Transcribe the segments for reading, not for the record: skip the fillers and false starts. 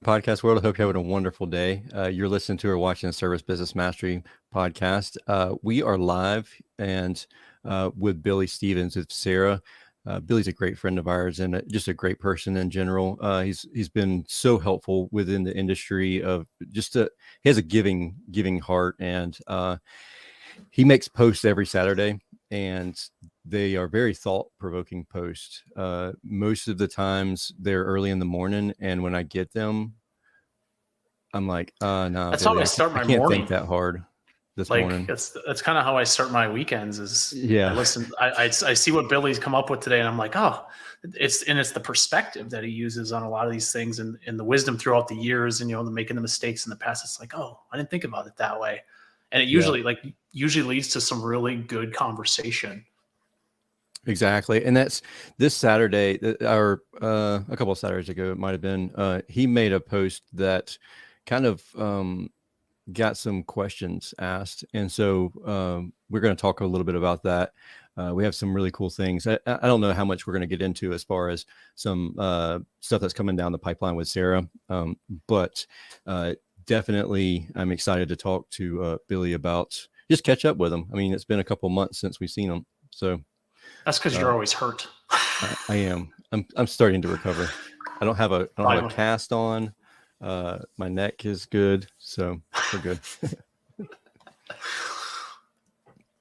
podcast world. I hope you're having a wonderful day. You're listening to or watching the Service Business Mastery podcast. We are live and with Billy Stevens with Sarah. Billy's a great friend of ours and just a great person in general. He's been so helpful within the industry of he has a giving heart, and he makes posts every Saturday, and they are very thought-provoking posts. Most of the times they're early in the morning, and when I get them, I'm like, no, that's Billy, how I start my I can't morning. Think that hard this morning. That's kind of how I start my weekends. Yeah. I see what Billy's come up with today, and I'm like, oh, it's the perspective that he uses on a lot of these things, and the wisdom throughout the years, and making the mistakes in the past. It's like, oh, I didn't think about it that way, and it usually leads to some really good conversation. Exactly. And that's this Saturday, or a couple of Saturdays ago, it might have been, he made a post that kind of got some questions asked. And so we're going to talk a little bit about that. We have some really cool things. I don't know how much we're going to get into as far as some stuff that's coming down the pipeline with Sarah. But definitely I'm excited to talk to Billy about just catch up with him. I mean, it's been a couple months since we've seen him. So that's because you're always hurt. I am. I'm starting to recover. I don't have a cast on. My neck is good, so we're good.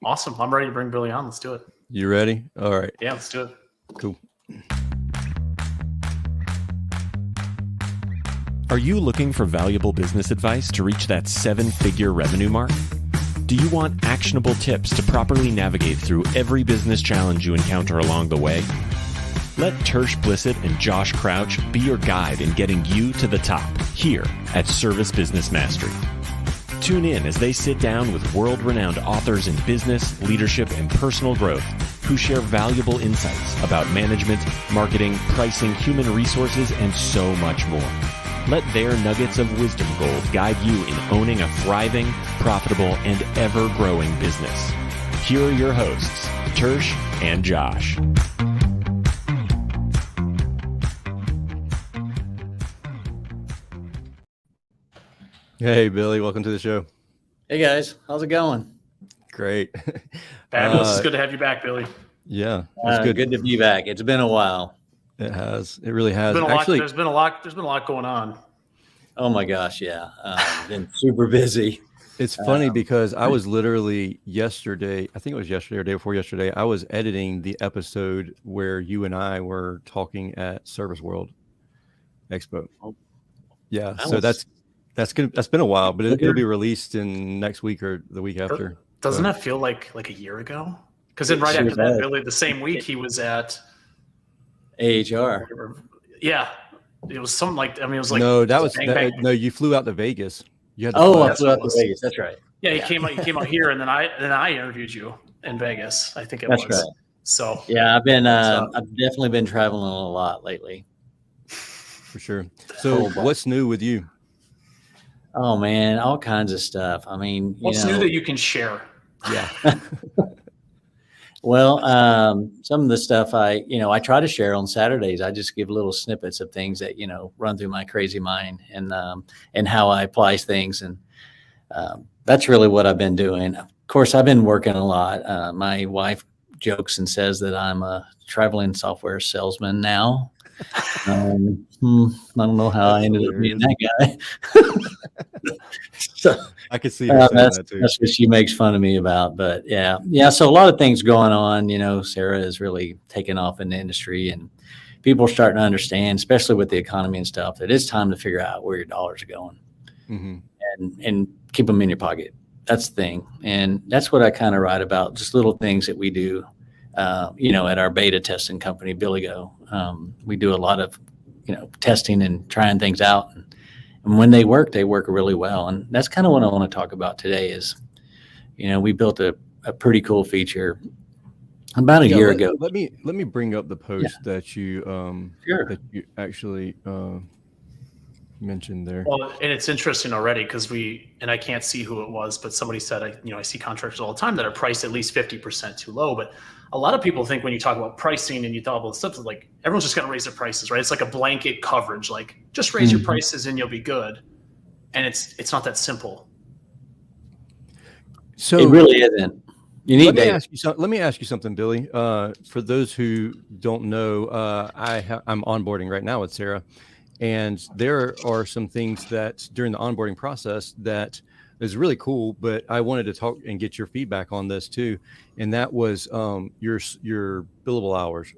Awesome. I'm ready to bring Billy on. Let's do it. You ready? All right. Yeah, let's do it. Cool. Are you looking for valuable business advice to reach that 7-figure revenue mark? Do you want actionable tips to properly navigate through every business challenge you encounter along the way? Let Tersh Blissett and Josh Crouch be your guide in getting you to the top here at Service Business Mastery. Tune in as they sit down with world-renowned authors in business, leadership, and personal growth who share valuable insights about management, marketing, pricing, human resources, and so much more. Let their nuggets of wisdom gold guide you in owning a thriving, profitable, and ever-growing business. Here are your hosts, Tersh and Josh. Hey, Billy, welcome to the show. Hey, guys. How's it going? Great. Fabulous. It's good to have you back, Billy. Yeah, it's good. Good to be back. It's been a while. It has. It really has. There's been a lot going on. Oh my gosh, yeah. Been super busy. It's funny because I was literally yesterday, I think it was yesterday or day before yesterday, I was editing the episode where you and I were talking at Service World Expo. Yeah, so that's good. That's been a while, but it'll be released in next week or the week after. Doesn't that feel like a year ago? Because then right after that, Billy, the same week he was at AHR. Yeah. It was something like, it was like no, no, you flew out to Vegas. You had I flew out to Vegas. That's right. Yeah, he came out here, and then I interviewed you in Vegas. I think That's was. Right. So yeah, I've definitely been traveling a lot lately. For sure. So what's new with you? Oh man, all kinds of stuff. I mean, what's new that you can share? Yeah. Well, some of the stuff I try to share on Saturdays. I just give little snippets of things that, run through my crazy mind and how I apply things. And that's really what I've been doing. Of course, I've been working a lot. My wife jokes and says that I'm a traveling software salesman now. I don't know how I ended up being that guy. So I could see her saying that too. That's what she makes fun of me about. But yeah. So a lot of things going on. Sarah is really taking off in the industry, and people are starting to understand, especially with the economy and stuff, that it's time to figure out where your dollars are going, and keep them in your pocket. That's the thing, and that's what I kind of write about. Just little things that we do. At our beta testing company, BillyGo, we do a lot of, testing and trying things out. And when they work really well. And that's kind of what I want to talk about today is, we built a pretty cool feature about a year ago. Let me bring up the post that you, Sure. that you actually mentioned there. Well, and it's interesting already because and I can't see who it was, but somebody said, I see contractors all the time that are priced at least 50% too low. But a lot of people think when you talk about pricing and you talk about stuff, like everyone's just going to raise their prices, right? It's like a blanket coverage, like just raise your prices and you'll be good. And it's not that simple. So it really isn't. You need data. Let me ask you something, Billy. For those who don't know, I'm onboarding right now with Sarah, and there are some things that during the onboarding process that is really cool. But I wanted to talk and get your feedback on this too, and that was your billable hours,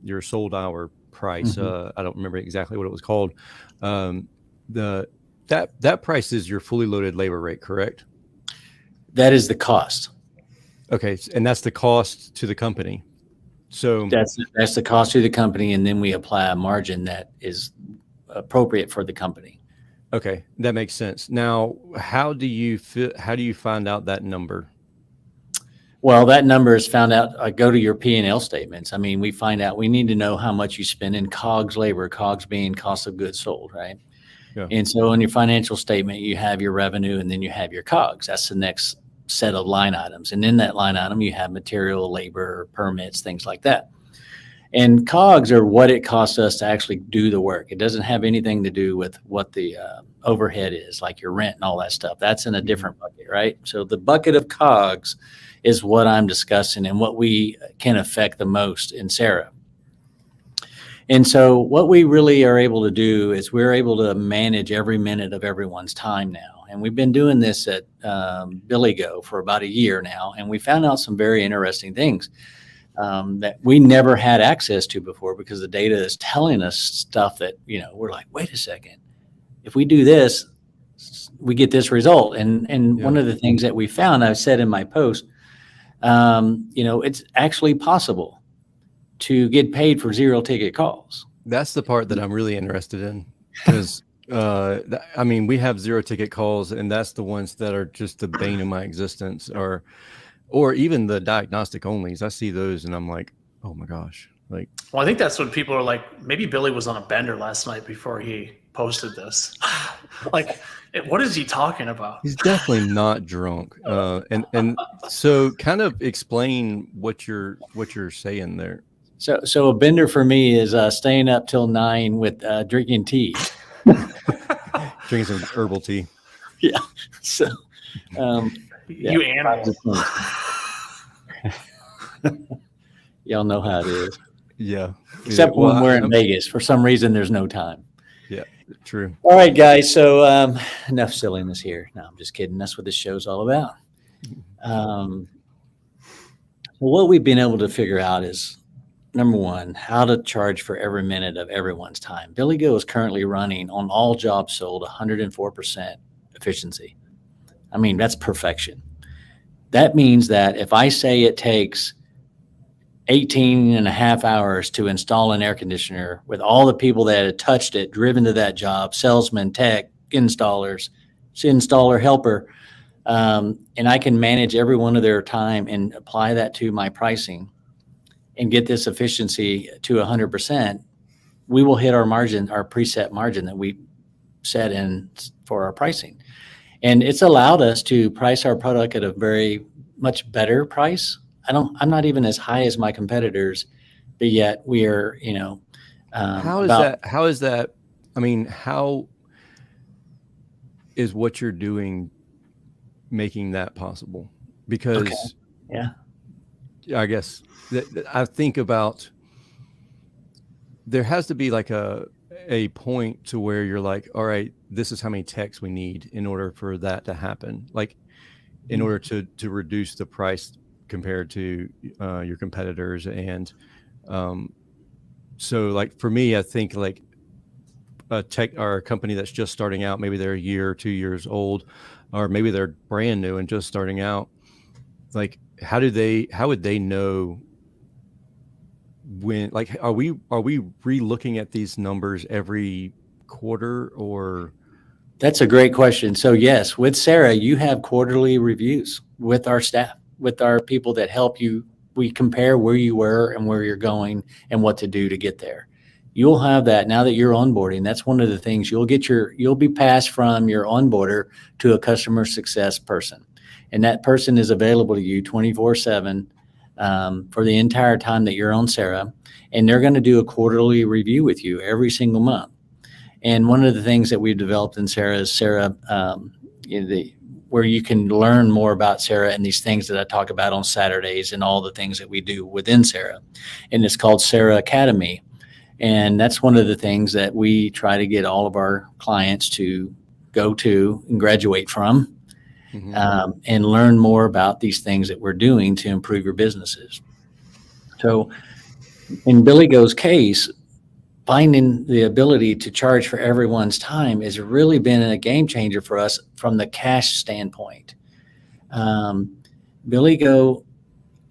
your sold hour price. I don't remember exactly what it was called. That price is your fully loaded labor rate, correct? That is the cost. Okay, and that's the cost to the company. So that's the cost to the company, and then we apply a margin that is appropriate for the company. Okay, that makes sense. Now, how do you find out that number? Well, that number is found out. I go to your P&L statements. I mean, we find out we need to know how much you spend in COGS labor, COGS being cost of goods sold, right? Yeah. And so in your financial statement, you have your revenue and then you have your COGS. That's the next set of line items. And in that line item, you have material, labor, permits, things like that. And COGS are what it costs us to actually do the work. It doesn't have anything to do with what the overhead is, like your rent and all that stuff. That's in a different bucket, right? So the bucket of COGS is what I'm discussing and what we can affect the most in Sarah. And so what we really are able to do is we're able to manage every minute of everyone's time now. And we've been doing this at Billy Go for about a year now. And we found out some very interesting things that we never had access to before, because the data is telling us stuff that, we're like, wait a second, if we do this, we get this result. And one of the things that we found, I've said in my post, it's actually possible to get paid for zero ticket calls. That's the part that I'm really interested in, because we have zero ticket calls, and that's the ones that are just the bane of my existence, or even the diagnostic onlys. I see those and I'm like, oh my gosh. Well, I think that's when people are like, maybe Billy was on a bender last night before he posted this. Like, what is he talking about? He's definitely not drunk. And so kind of explain what you're saying there. So a bender for me is staying up till 9 with drinking tea. Drinking some herbal tea. Yeah. So, you animal. Y'all know how it is. Yeah. Except when we're in Vegas. For some reason, there's no time. Yeah, true. All right, guys. So enough silliness here. No, I'm just kidding. That's what this show's all about. What we've been able to figure out is, number one, how to charge for every minute of everyone's time. Billy Go is currently running on all jobs sold 104% efficiency. I mean, that's perfection. That means that if I say it takes 18 and a half hours to install an air conditioner, with all the people that had touched it, driven to that job, salesman, tech, installer, helper, and I can manage every one of their time and apply that to my pricing and get this efficiency to 100%, we will hit our margin, our preset margin that we set in for our pricing. And it's allowed us to price our product at a very much better price. I'm not even as high as my competitors, but yet we are, how is what you're doing making that possible? Because I guess I think about, there has to be like a point to where you're like, all right, this is how many techs we need in order for that to happen. Like in order to reduce the price compared to your competitors. And so like for me, I think like a tech or a company that's just starting out, maybe they're a year or 2 years old, or maybe they're brand new and just starting out. Like, how would they know when, like, are we re-looking at these numbers every quarter, or? That's a great question. So yes, with Sarah, you have quarterly reviews with our staff, with our people that help you. We compare where you were and where you're going and what to do to get there. you'll have that now that you're onboarding. That's one of the things you'll be passed from your onboarder to a customer success person. And that person is available to you 24/7 for the entire time that you're on Sarah. And they're going to do a quarterly review with you every single month. And one of the things that we've developed in Sarah is Sarah, where you can learn more about Sarah and these things that I talk about on Saturdays and all the things that we do within Sarah. And it's called Sarah Academy. And that's one of the things that we try to get all of our clients to go to and graduate from, and learn more about these things that we're doing to improve your businesses. So in Billy Go's case, finding the ability to charge for everyone's time has really been a game changer for us from the cash standpoint. Billy Go,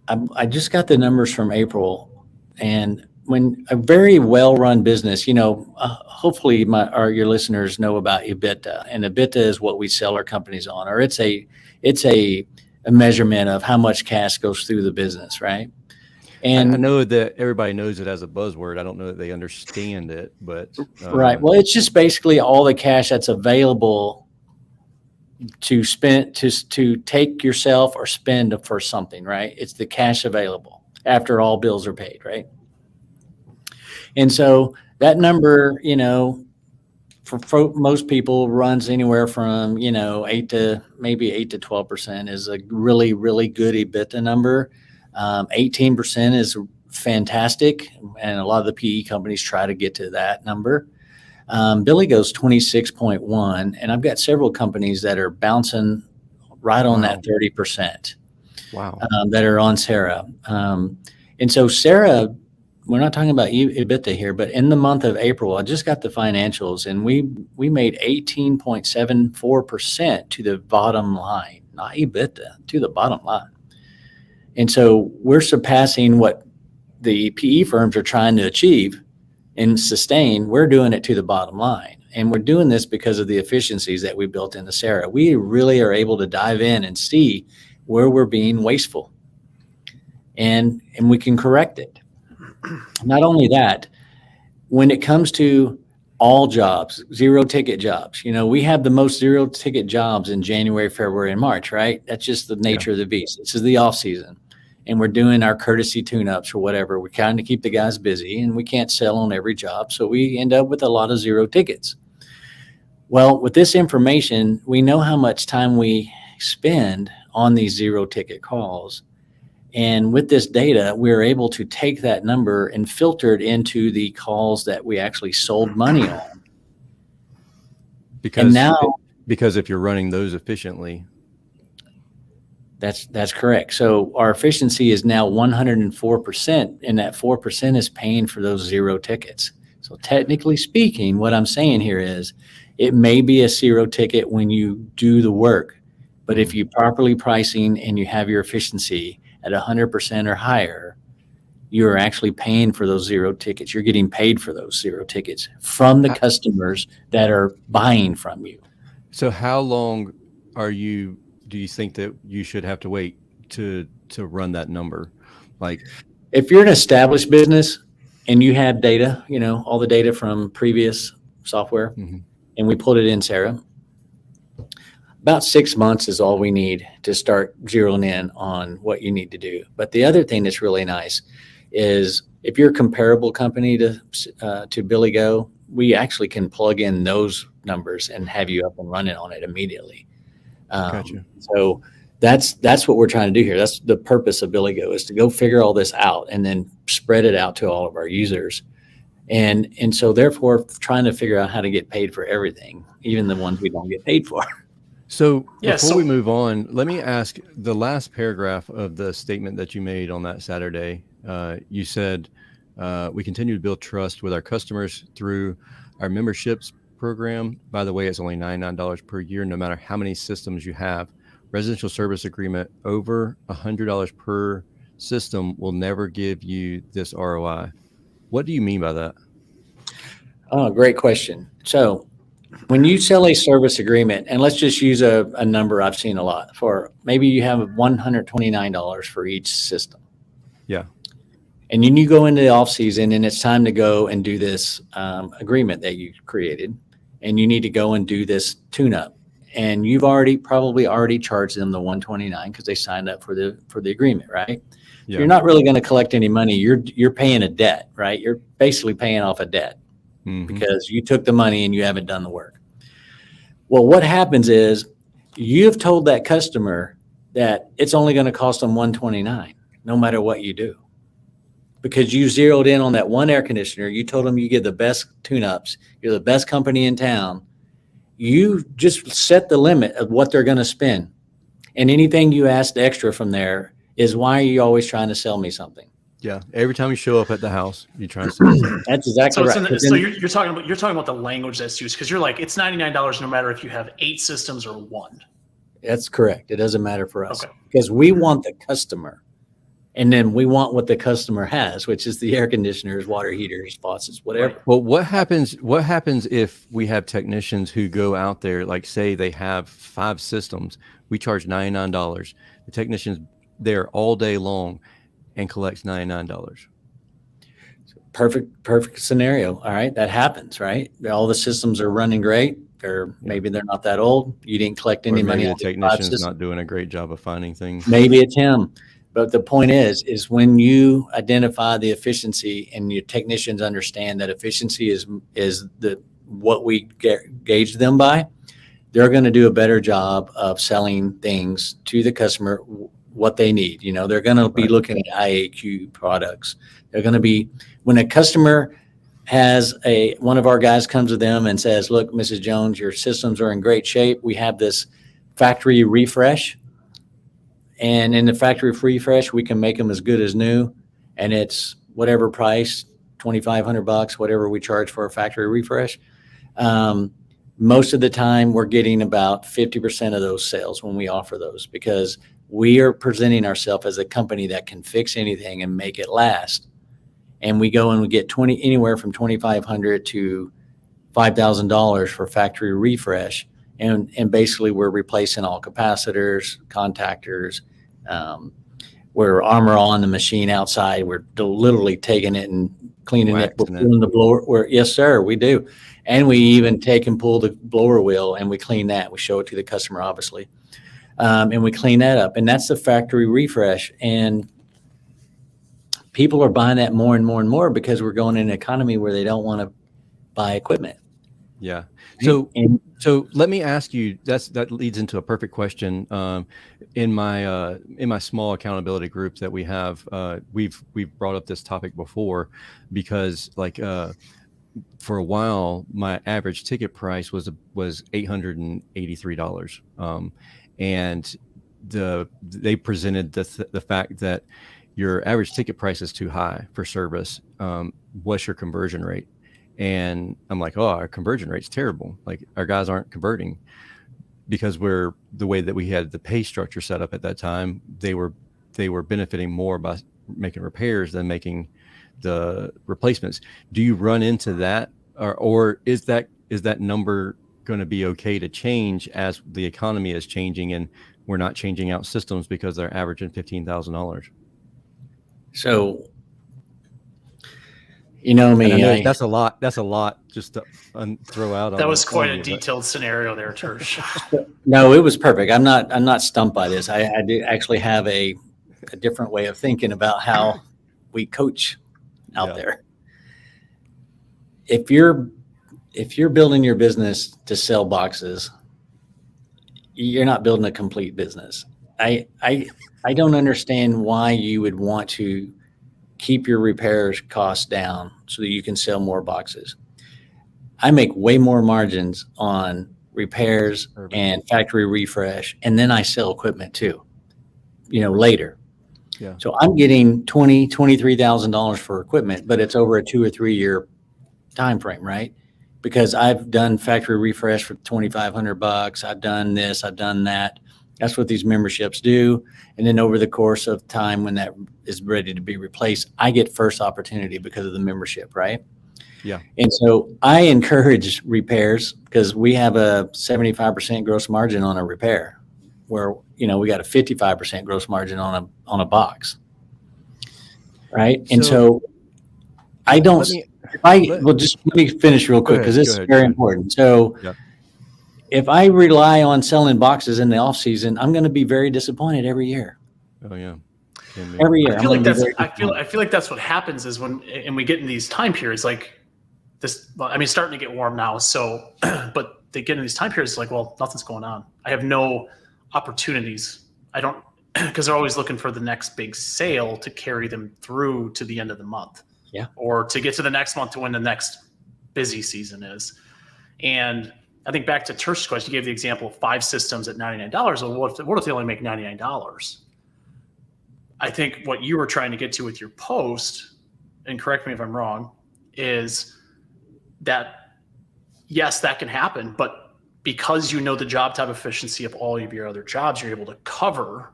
I just got the numbers from April, and when a very well-run business, hopefully your listeners know about EBITDA, and EBITDA is what we sell our companies on, or it's a measurement of how much cash goes through the business, right? And I know that everybody knows it as a buzzword. I don't know that they understand it, but right. Well, it's just basically all the cash that's available to spend to take yourself or spend for something, right? It's the cash available after all bills are paid, right? And so that number, for most people runs anywhere from 8 to 12% is a really, really good EBITDA number. 18% is fantastic, and a lot of the PE companies try to get to that number. Billy Go's 26.1, and I've got several companies that are bouncing right on that 30%. Wow. That are on Sarah. And so Sarah, we're not talking about EBITDA here, but in the month of April, I just got the financials, and we made 18.74% to the bottom line, not EBITDA, to the bottom line. And so we're surpassing what the PE firms are trying to achieve and sustain. We're doing it to the bottom line. And we're doing this because of the efficiencies that we built into Sarah. We really are able to dive in and see where we're being wasteful. And we can correct it. Not only that, when it comes to all jobs, zero ticket jobs, we have the most zero ticket jobs in January, February, and March, right? That's just the nature of the beast. This is the off season, and we're doing our courtesy tune-ups or whatever. We're trying to keep the guys busy, and we can't sell on every job. So we end up with a lot of zero tickets. Well, with this information, we know how much time we spend on these zero ticket calls. And with this data, we're able to take that number and filter it into the calls that we actually sold money on. Because if you're running those efficiently. That's correct. So our efficiency is now 104%, and that 4% is paying for those zero tickets. So technically speaking, what I'm saying here is it may be a zero ticket when you do the work, but if you properly pricing and you have your efficiency at 100% or higher, you're actually paying for those zero tickets. You're getting paid for those zero tickets from the customers that are buying from you. So how long do you think that you should have to wait to run that number? Like, if you're an established business and you have data, all the data from previous software, and we put it in Sarah, about 6 months is all we need to start zeroing in on what you need to do. But the other thing that's really nice is if you're a comparable company to Billy Go, we actually can plug in those numbers and have you up and running on it immediately. Gotcha. So that's what we're trying to do here. That's the purpose of Billy Go, is to go figure all this out and then spread it out to all of our users. And so therefore trying to figure out how to get paid for everything, even the ones we don't get paid for. So before we move on, let me ask the last paragraph of the statement that you made on that Saturday. You said, we continue to build trust with our customers through our memberships program. By the way, it's only $99 per year, no matter how many systems you have. Residential service agreement over $100 per system will never give you this ROI. What do you mean by that? Oh, great question. So when you sell a service agreement, and let's just use a number I've seen a lot for, maybe you have $129 for each system. Yeah. And then you go into the off season and it's time to go and do this agreement that you created, and you need to go and do this tune up. And you've probably already charged them the 129 because they signed up for the agreement, right? Yeah. So you're not really going to collect any money. You're paying a debt, right? You're basically paying off a debt because you took the money and you haven't done the work. Well, what happens is you've told that customer that it's only going to cost them 129 no matter what you do, because you zeroed in on that one air conditioner. You told them you get the best tune-ups. You're the best company in town. You just set the limit of what they're going to spend. And anything you ask extra from there is, why are you always trying to sell me something? Yeah. Every time you show up at the house, you're trying to sell something. That's exactly right. So you're talking about the language that's used, because you're like, it's $99 no matter if you have 8 systems or 1. That's correct. It doesn't matter for us, Okay. because we want the customer. And then we want what the customer has, which is the air conditioners, water heaters, faucets, whatever. Right. Well, what happens if we have technicians who go out there, like say they have 5 systems, we charge $99. The technician's there all day long and collects $99. Perfect scenario. All right. That happens, right? All the systems are running great. Maybe they're not that old. You didn't collect any Or money. maybe on the the 5 technician's systems. not doing a great job of finding things. Maybe it's him. But the point is when you identify the efficiency and your technicians understand that efficiency is what we gauge them by, they're going to do a better job of selling things to the customer, what they need. They're going to be looking at IAQ products. They're going to be, when a customer has one of our guys comes to them and says, look, Mrs. Jones, your systems are in great shape. We have this factory refresh. And in the factory refresh, we can make them as good as new. And it's whatever price, $2,500, whatever we charge for a factory refresh. Most of the time, we're getting about 50% of those sales when we offer those, because we are presenting ourselves as a company that can fix anything and make it last. And we go and we get anywhere from $2,500 to $5,000 for factory refresh. And basically, we're replacing all capacitors, contactors. We're armor on the machine outside. We're literally taking it and cleaning it. We're pulling the blower. Yes, sir, we do. And we even take and pull the blower wheel and we clean that. We show it to the customer, obviously. And we clean that up. And that's the factory refresh. And people are buying that more and more and more because we're going in an economy where they don't want to buy equipment. Yeah. So let me ask you, that leads into a perfect question. In my small accountability groups that we have, we've brought up this topic before, because for a while my average ticket price was $883, and they presented the fact that your average ticket price is too high for service. What's your conversion rate? And I'm like, oh, our conversion rate's terrible. Like, our guys aren't converting, because the way that we had the pay structure set up at that time, they were benefiting more by making repairs than making the replacements. Do you run into that, or is that number going to be okay to change as the economy is changing and we're not changing out systems because they're averaging $15,000? So, me, that's a lot. That's a lot just to throw out. That was quite a detailed scenario there, Tersh. No, it was perfect. I'm not stumped by this. I do actually have a different way of thinking about how we coach out there. If you're building your business to sell boxes, you're not building a complete business. I don't understand why you would want to keep your repairs costs down so that you can sell more boxes. I make way more margins on repairs and factory refresh, and then I sell equipment too, later. Yeah. So I'm getting $23,000 for equipment, but it's over a 2 or 3 year time frame, right? Because I've done factory refresh for $2,500. I've done this, I've done that. That's what these memberships do. And then over the course of time, when that is ready to be replaced, I get first opportunity because of the membership, right? Yeah. And so I encourage repairs, because we have a 75% gross margin on a repair, where we got a 55% gross margin on a box. right? And so I don't. Just let me finish real quick because this is very important. So if I rely on selling boxes in the off season, I'm going to be very disappointed every year. Oh yeah. Every year. I feel like that's what happens is and we get in these time periods like this. I mean, it's starting to get warm now. So, but they get in these time periods like, well, nothing's going on. I have no opportunities. I don't, because they're always looking for the next big sale to carry them through to the end of the month. Yeah. Or to get to the next month to when the next busy season is. And I think back to Tersh's question, you gave the example of 5 systems at $99. Well, what if they only make $99? I think what you were trying to get to with your post, and correct me if I'm wrong, is that yes, that can happen, but because you know the job type efficiency of all of your other jobs, you're able to cover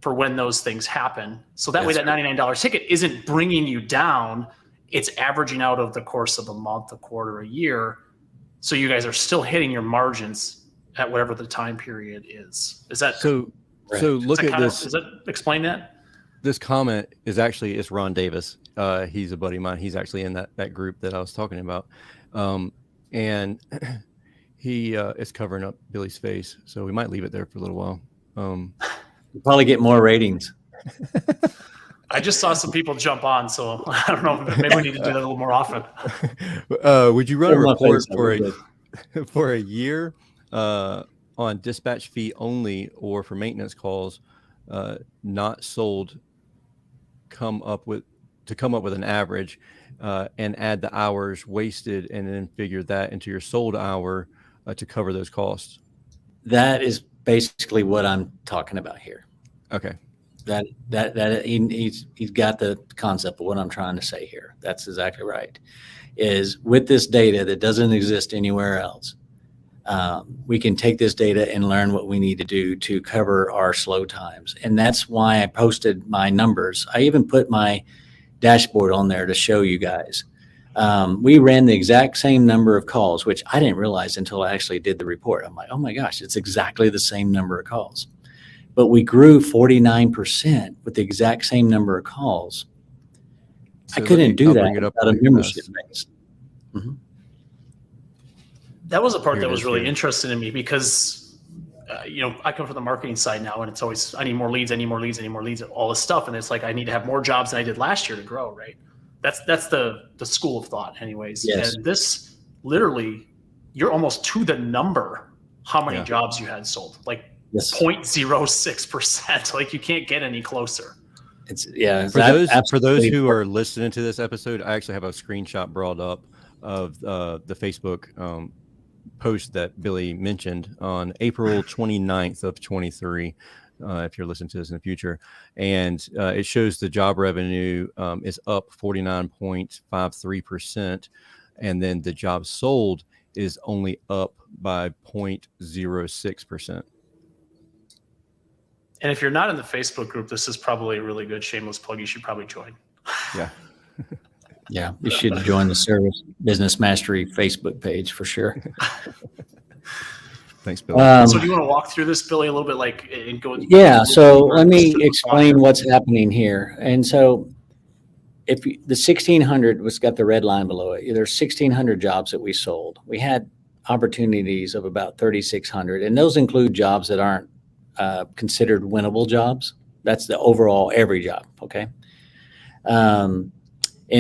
for when those things happen. So that way that $99 ticket isn't bringing you down. It's averaging out of the course of a month, a quarter, a year. So you guys are still hitting your margins at whatever the time period is. Is that so? Right. So look at this. Does that explain that? This comment is actually, it's Ron Davis. He's a buddy of mine. He's actually in that group that I was talking about. And he is covering up Billy's face. So we might leave it there for a little while. You'll probably get more ratings. I just saw some people jump on, so I don't know. Maybe we need to do that a little more often. Would you run a report for a year on dispatch fee only, or for maintenance calls not sold? Come up with an average and add the hours wasted, and then figure that into your sold hour to cover those costs. That is basically what I'm talking about here. Okay. That he's got the concept of what I'm trying to say here. That's exactly right. Is with this data that doesn't exist anywhere else, we can take this data and learn what we need to do to cover our slow times. And that's why I posted my numbers. I even put my dashboard on there to show you guys. We ran the exact same number of calls, which I didn't realize until I actually did the report. I'm like, oh my gosh, it's exactly the same number of calls. But we grew 49% with the exact same number of calls. So I couldn't do that without a membership base. Mm-hmm. That was a part that was really interesting to me because, I come from the marketing side now, and it's always, I need more leads, all this stuff. And it's like, I need to have more jobs than I did last year to grow, right? That's the school of thought anyways. Yes. And this literally, you're almost to the number, how many jobs you had sold, like 0.06%. Like you can't get any closer. For those who are listening to this episode, I actually have a screenshot brought up of the Facebook post that Billy mentioned on April 29th of 23. If you're listening to this in the future, and it shows the job revenue is up 49.53%, and then the job sold is only up by 0.06%. And if you're not in the Facebook group, this is probably a really good shameless plug. You should probably join. Yeah. Yeah, you should join the Service Business Mastery Facebook page for sure. Thanks, Billy. So do you want to walk through this, Billy, a little bit, and go? Yeah. So let me explain what's happening here. And so, if the 1,600 was got the red line below it, there's 1,600 jobs that we sold. We had opportunities of about 3,600, and those include jobs that aren't considered winnable jobs. That's the overall every job. Okay. And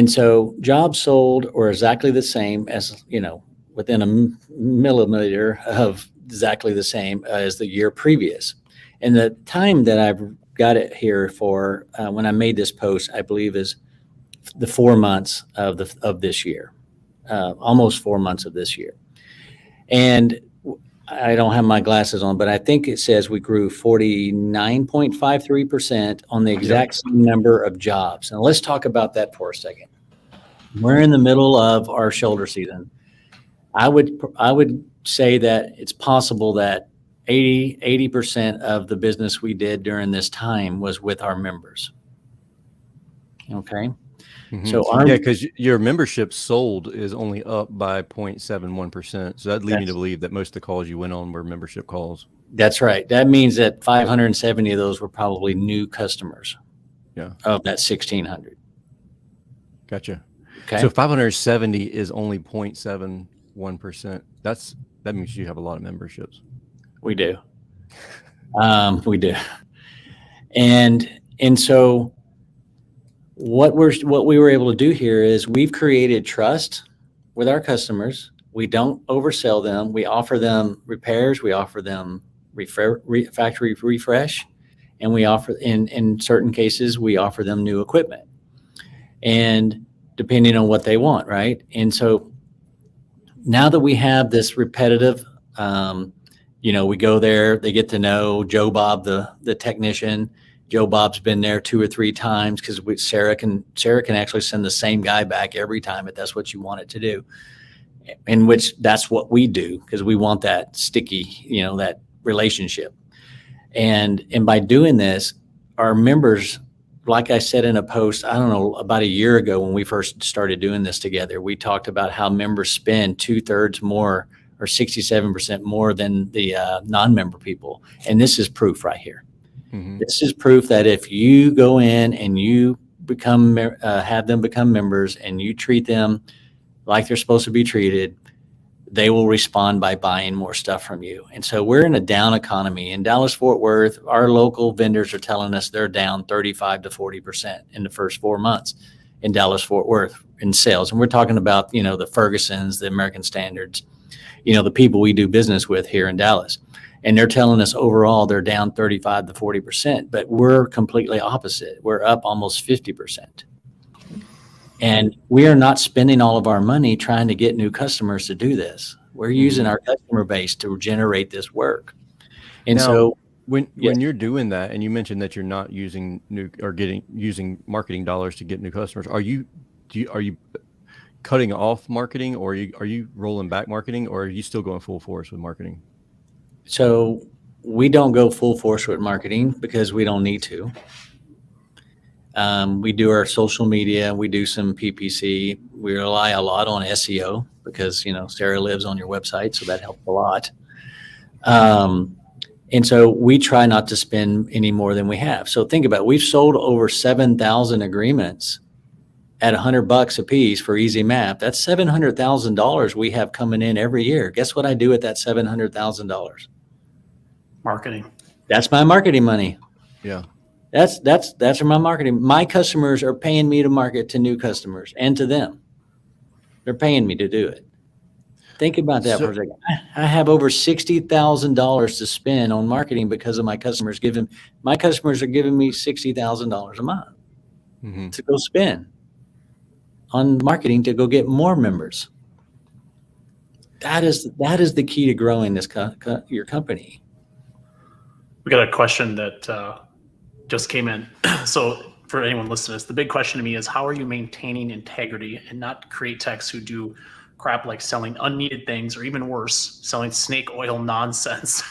so jobs sold are exactly the same as, within a millimeter of exactly the same as the year previous. And the time that I've got it here for when I made this post, I believe is the 4 months of this year, almost 4 months of this year. And I don't have my glasses on, but I think it says we grew 49.53% on the exact same number of jobs. Now let's talk about that for a second. We're in the middle of our shoulder season. I would say that it's possible that 80% of the business we did during this time was with our members. Okay. Mm-hmm. So because your membership sold is only up by 0.71%. So that'd lead me to believe that most of the calls you went on were membership calls. That's right. That means that 570 of those were probably new customers. Yeah. Of that 1,600. Gotcha. Okay. So 570 is only 0.71%. That means you have a lot of memberships. We do. We do. And so what we were able to do here is we've created trust with our customers. We don't oversell them. We offer them repairs. We offer them factory refresh, and we offer in certain cases we offer them new equipment, and depending on what they want, right? And so now that we have this repetitive, we go there, they get to know Joe Bob, the technician. Joe Bob's been there 2 or 3 times because Sarah can actually send the same guy back every time if that's what you want it to do. In which that's what we do because we want that sticky, that relationship. And by doing this, our members, like I said in a post, I don't know, about a year ago when we first started doing this together, we talked about how members spend 2/3 more or 67% more than the non-member people. And this is proof right here. Mm-hmm. This is proof that if you go in and you have them become members and you treat them like they're supposed to be treated, they will respond by buying more stuff from you. And so we're in a down economy. In Dallas-Fort Worth, our local vendors are telling us they're down 35 to 40% in the first 4 months in Dallas-Fort Worth in sales. And we're talking about, the Fergusons, the American Standards, the people we do business with here in Dallas. And they're telling us overall they're down 35 to 40%, but we're completely opposite. We're up almost 50%. And we are not spending all of our money trying to get new customers to do this. We're using our customer base to generate this work. And now, so when you're doing that, and you mentioned that you're not using using marketing dollars to get new customers, are you cutting off marketing, or are you rolling back marketing, or are you still going full force with marketing? So we don't go full force with marketing because we don't need to. We do our social media. We do some PPC. We rely a lot on SEO because, Sarah lives on your website, so that helps a lot. And so we try not to spend any more than we have. So think about it. We've sold over 7,000 agreements at $100 a piece for easy math. That's $700,000 we have coming in every year. Guess what I do with that $700,000? Marketing. That's my marketing money. Yeah. That's my marketing. My customers are paying me to market to new customers and to them. They're paying me to do it. Think about that for a second. I have over $60,000 to spend on marketing because of my customers my customers are giving me $60,000 a month to go spend on marketing to go get more members. That is the key to growing your company. We got a question that just came in. So for anyone listening, the big question to me is, how are you maintaining integrity and not create techs who do crap like selling unneeded things, or even worse, selling snake oil nonsense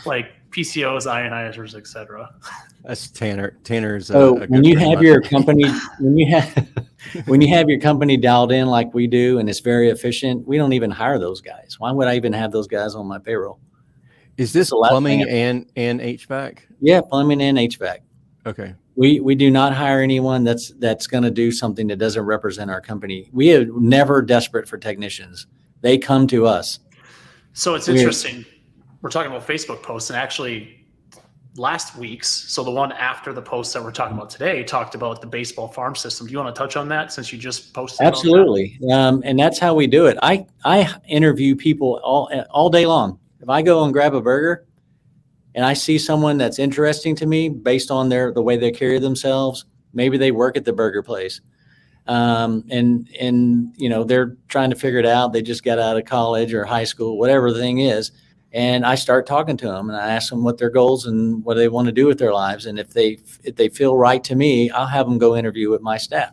like PCOs, ionizers, etc. That's Tanner's. So when you have your company, when you have your company dialed in like we do, and it's very efficient, we don't even hire those guys. Why would I even have those guys on my payroll? Is this plumbing and HVAC? Yeah, plumbing and HVAC. Okay. We do not hire anyone that's going to do something that doesn't represent our company. We are never desperate for technicians. They come to us. So it's interesting. We're talking about Facebook posts, and actually last week's, so the one after the post that we're talking about today, talked about the baseball farm system. Do you want to touch on that since you just posted? Absolutely. And that's how we do it. I interview people all day long. If I go and grab a burger and I see someone that's interesting to me based on the way they carry themselves, maybe they work at the burger place, and they're trying to figure it out. They just got out of college or high school, whatever the thing is. And I start talking to them, and I ask them what their goals and what they want to do with their lives. And if they feel right to me, I'll have them go interview with my staff.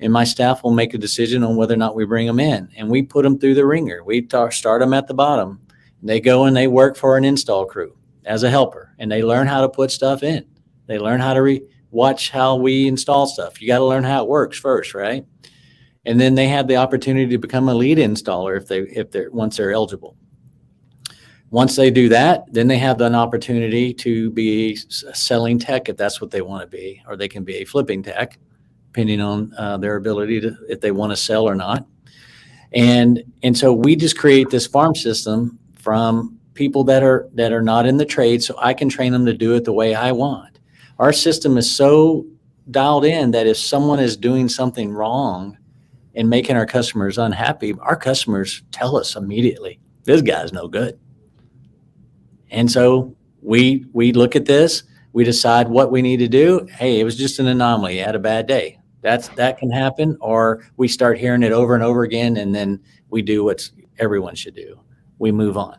And my staff will make a decision on whether or not we bring them in. And we put them through the ringer. We start them at the bottom. They go and they work for an install crew as a helper, and they learn how to put stuff in. They learn how to watch how we install stuff. You got to learn how it works first, right? And then they have the opportunity to become a lead installer once they're eligible. Once they do that, then they have an opportunity to be a selling tech if that's what they want to be, or they can be a flipping tech, depending on their ability to, if they want to sell or not. And so we just create this farm system from people that are not in the trade, so I can train them to do it the way I want. Our system is so dialed in that if someone is doing something wrong and making our customers unhappy, our customers tell us immediately, this guy's no good. And so we look at this, we decide what we need to do. Hey, it was just an anomaly. You had a bad day. That can happen. Or we start hearing it over and over again, and then we do what everyone should do. We move on.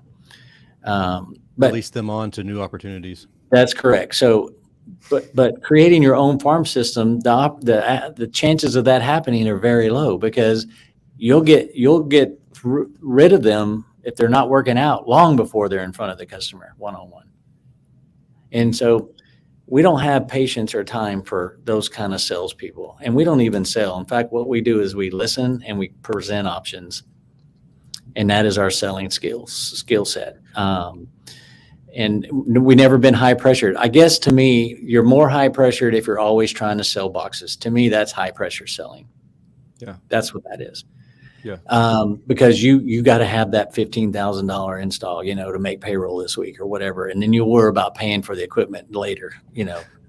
But release them on to new opportunities. That's correct. So, but creating your own farm system, the chances of that happening are very low, because you'll get rid of them if they're not working out long before they're in front of the customer one-on-one. And so we don't have patience or time for those kind of salespeople, and we don't even sell. In fact, what we do is we listen and we present options, and that is our selling skill set. And we never been high pressured. I guess to me, you're more high pressured if you're always trying to sell boxes. To me, that's high pressure selling. Yeah, that's what that is. Yeah. Because you got to have that $15,000 install, to make payroll this week or whatever. And then you'll worry about paying for the equipment later,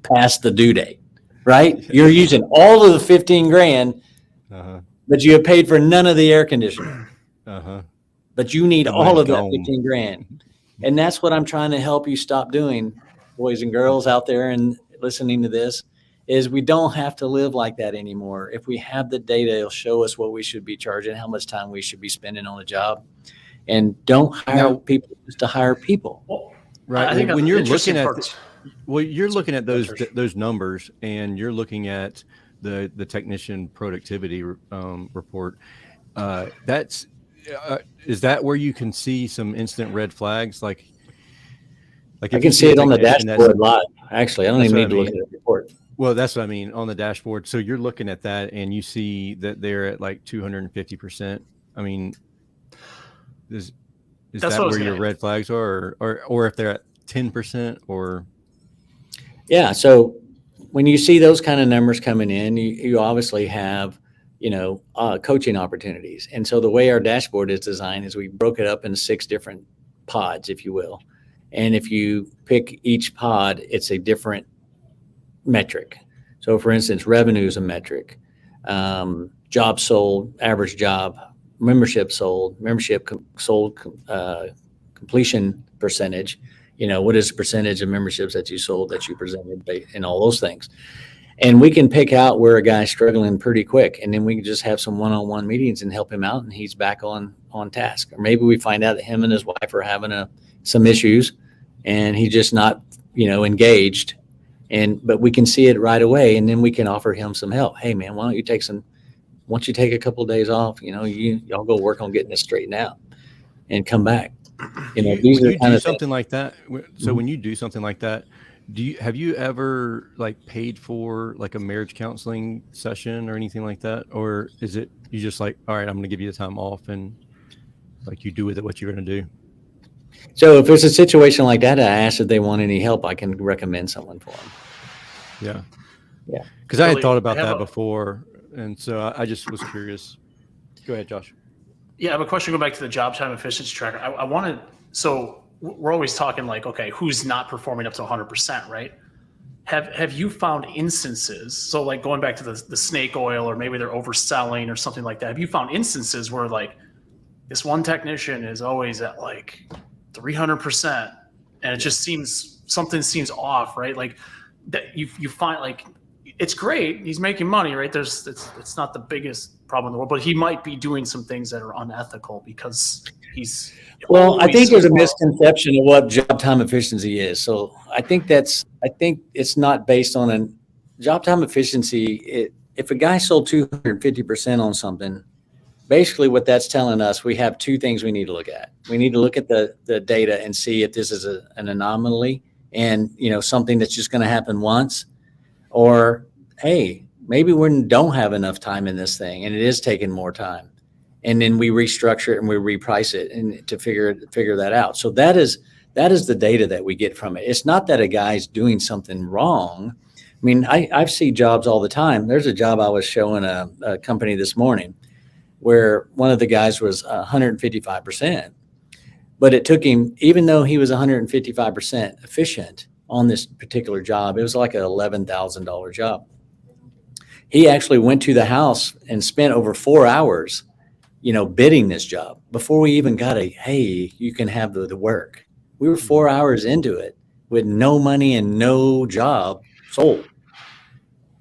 past the due date, right? You're using all of the 15 grand, but you have paid for none of the air conditioning. But you need all of that 15 grand. And that's what I'm trying to help you stop doing, boys and girls out there and listening to this, is we don't have to live like that anymore. If we have the data, it'll show us what we should be charging, how much time we should be spending on a job. And don't hire people just to hire people. Right. I think when you're looking at you're looking at those numbers, and you're looking at the technician productivity report. That's is that where you can see some instant red flags? Like I can see it on the dashboard live. Actually, I don't even need to look at the report. Well, that's what I mean, on the dashboard. So you're looking at that and you see that they're at like 250%. I mean, is that where your red flags are, or if they're at 10% or? Yeah. So when you see those kind of numbers coming in, you obviously have, coaching opportunities. And so the way our dashboard is designed is we broke it up into 6 different pods, if you will. And if you pick each pod, it's a different metric. So for instance, revenue is a metric, job sold, average job, membership sold, completion percentage, what is the percentage of memberships that you sold, that you presented, and all those things. And we can pick out where a guy's struggling pretty quick, and then we can just have some one-on-one meetings and help him out, and he's back on task. Or maybe we find out that him and his wife are having some issues, and he's just not, engaged. But we can see it right away, and then we can offer him some help. Hey man, why don't you take a couple of days off, y'all go work on getting this straightened out and come back. These are kind of something like that. So when you do something like that, have you ever paid for a marriage counseling session or anything like that? Or is it, you just all right, I'm going to give you the time off, and you do with it what you're going to do? So if there's a situation like that, I ask if they want any help, I can recommend someone for them. Yeah. Because I had thought about that before. And so I just was curious. Go ahead, Josh. Yeah, I have a question going back to the job time efficiency tracker. I wanted, so we're always talking okay, who's not performing up to 100%, right? Have you found instances, so going back to the snake oil, or maybe they're overselling or something like that, have you found instances where this one technician is always at 300%, and it just something seems off, right? That you find it's great, he's making money, right? It's not the biggest problem in the world, but he might be doing some things that are unethical because he's. Well, I think there's a misconception of what job time efficiency is. So I think it's not based on job time efficiency. If a guy sold 250% on something, basically what that's telling us, we have 2 things we need to look at. We need to look at the data and see if this is an anomaly and, something that's just going to happen once, or, hey, maybe we don't have enough time in this thing and it is taking more time. And then we restructure it and we reprice it and to figure that out. So that is the data that we get from it. It's not that a guy's doing something wrong. mean, I've seen jobs all the time. There's a job I was showing a company this morning where one of the guys was 155%, but it took him, even though he was 155% efficient on this particular job, it was like an $11,000 job. He actually went to the house and spent over 4 hours, bidding this job before we even got hey, you can have the work. We were 4 hours into it with no money and no job sold.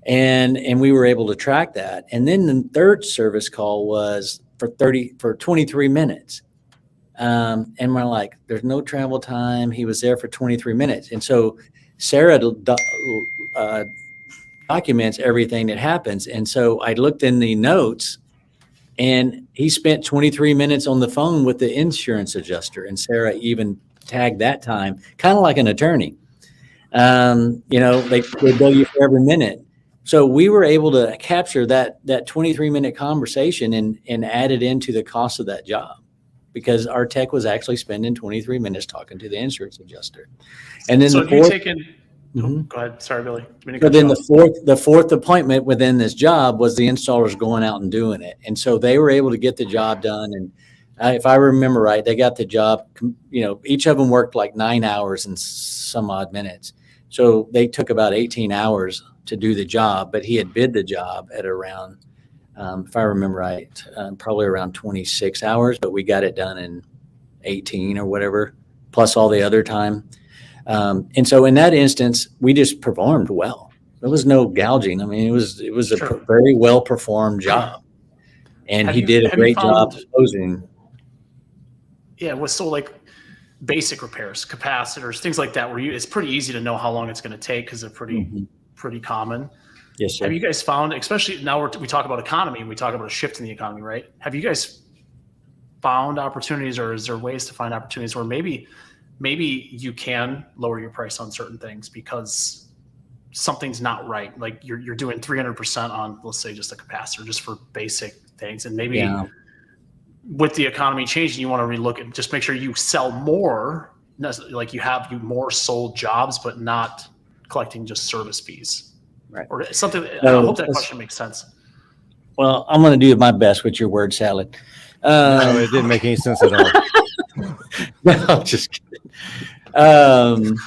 And we were able to track that. And then the third service call was for 23 minutes. And we're like, there's no travel time. He was there for 23 minutes. And so Sarah documents everything that happens. And so I looked in the notes, and he spent 23 minutes on the phone with the insurance adjuster. And Sarah even tagged that time, kind of like an attorney. They bill you for every minute. So we were able to capture that 23-minute conversation and add it into the cost of that job, because our tech was actually spending 23 minutes talking to the insurance adjuster. And then so go ahead. Sorry, Billy. But then the fourth appointment within this job was the installers going out and doing it. And so they were able to get the job done. And if I remember right, they got the job, each of them worked like 9 hours and some odd minutes. So they took about 18 hours to do the job, but he had bid the job at around, if I remember right, probably around 26 hours, but we got it done in 18 or whatever, plus all the other time. And so in that instance, we just performed well. There was no gouging. I mean, it was a very well performed job, and he did a great job closing. Yeah, it was so like basic repairs, capacitors, things like that, where it's pretty easy to know how long it's going to take because they're pretty common. Yes, sir. Have you guys found, especially now we talk about economy and we talk about a shift in the economy, right? Have you guys found opportunities, or is there ways to find opportunities where maybe you can lower your price on certain things because something's not right? Like you're doing 300% on, let's say, just a capacitor, just for basic things. And maybe with the economy changing, you want to relook at, just make sure you sell more, like you have more sold jobs, but not collecting just service fees. Right. Or something. I hope that question makes sense. Well, I'm going to do my best with your word salad. No, it didn't make any sense at all. No, I'm just kidding.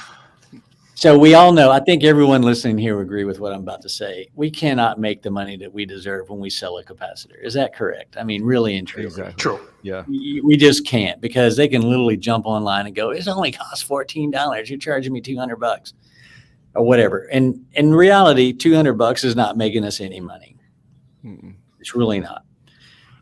So we all know, I think everyone listening here will agree with what I'm about to say. We cannot make the money that we deserve when we sell a capacitor. Is that correct? I mean, really and truly. Exactly. True. Yeah. We just can't, because they can literally jump online and go, it only costs $14. You're charging me $200 or whatever. And in reality, $200 is not making us any money. It's really not.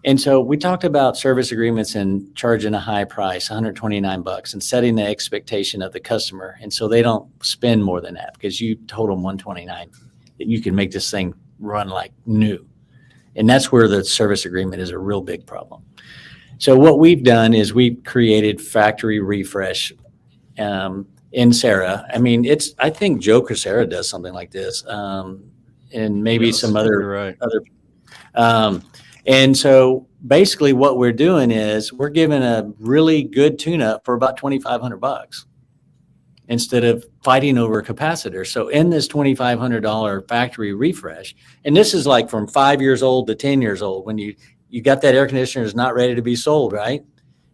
And so we talked about service agreements and charging a high price, $129, and setting the expectation of the customer. And so they don't spend more than that, because you told them $129, that you can make this thing run like new. And that's where the service agreement is a real big problem. So what we've done is we've created factory refresh in Sarah. I mean, I think Joe Crisera does something like this, and maybe some other. And so basically what we're doing is we're giving a really good tune-up for about $2,500 instead of fighting over a capacitor. So in this $2,500 factory refresh, and this is like from 5 years old to 10 years old, when you got that air conditioner is not ready to be sold, right?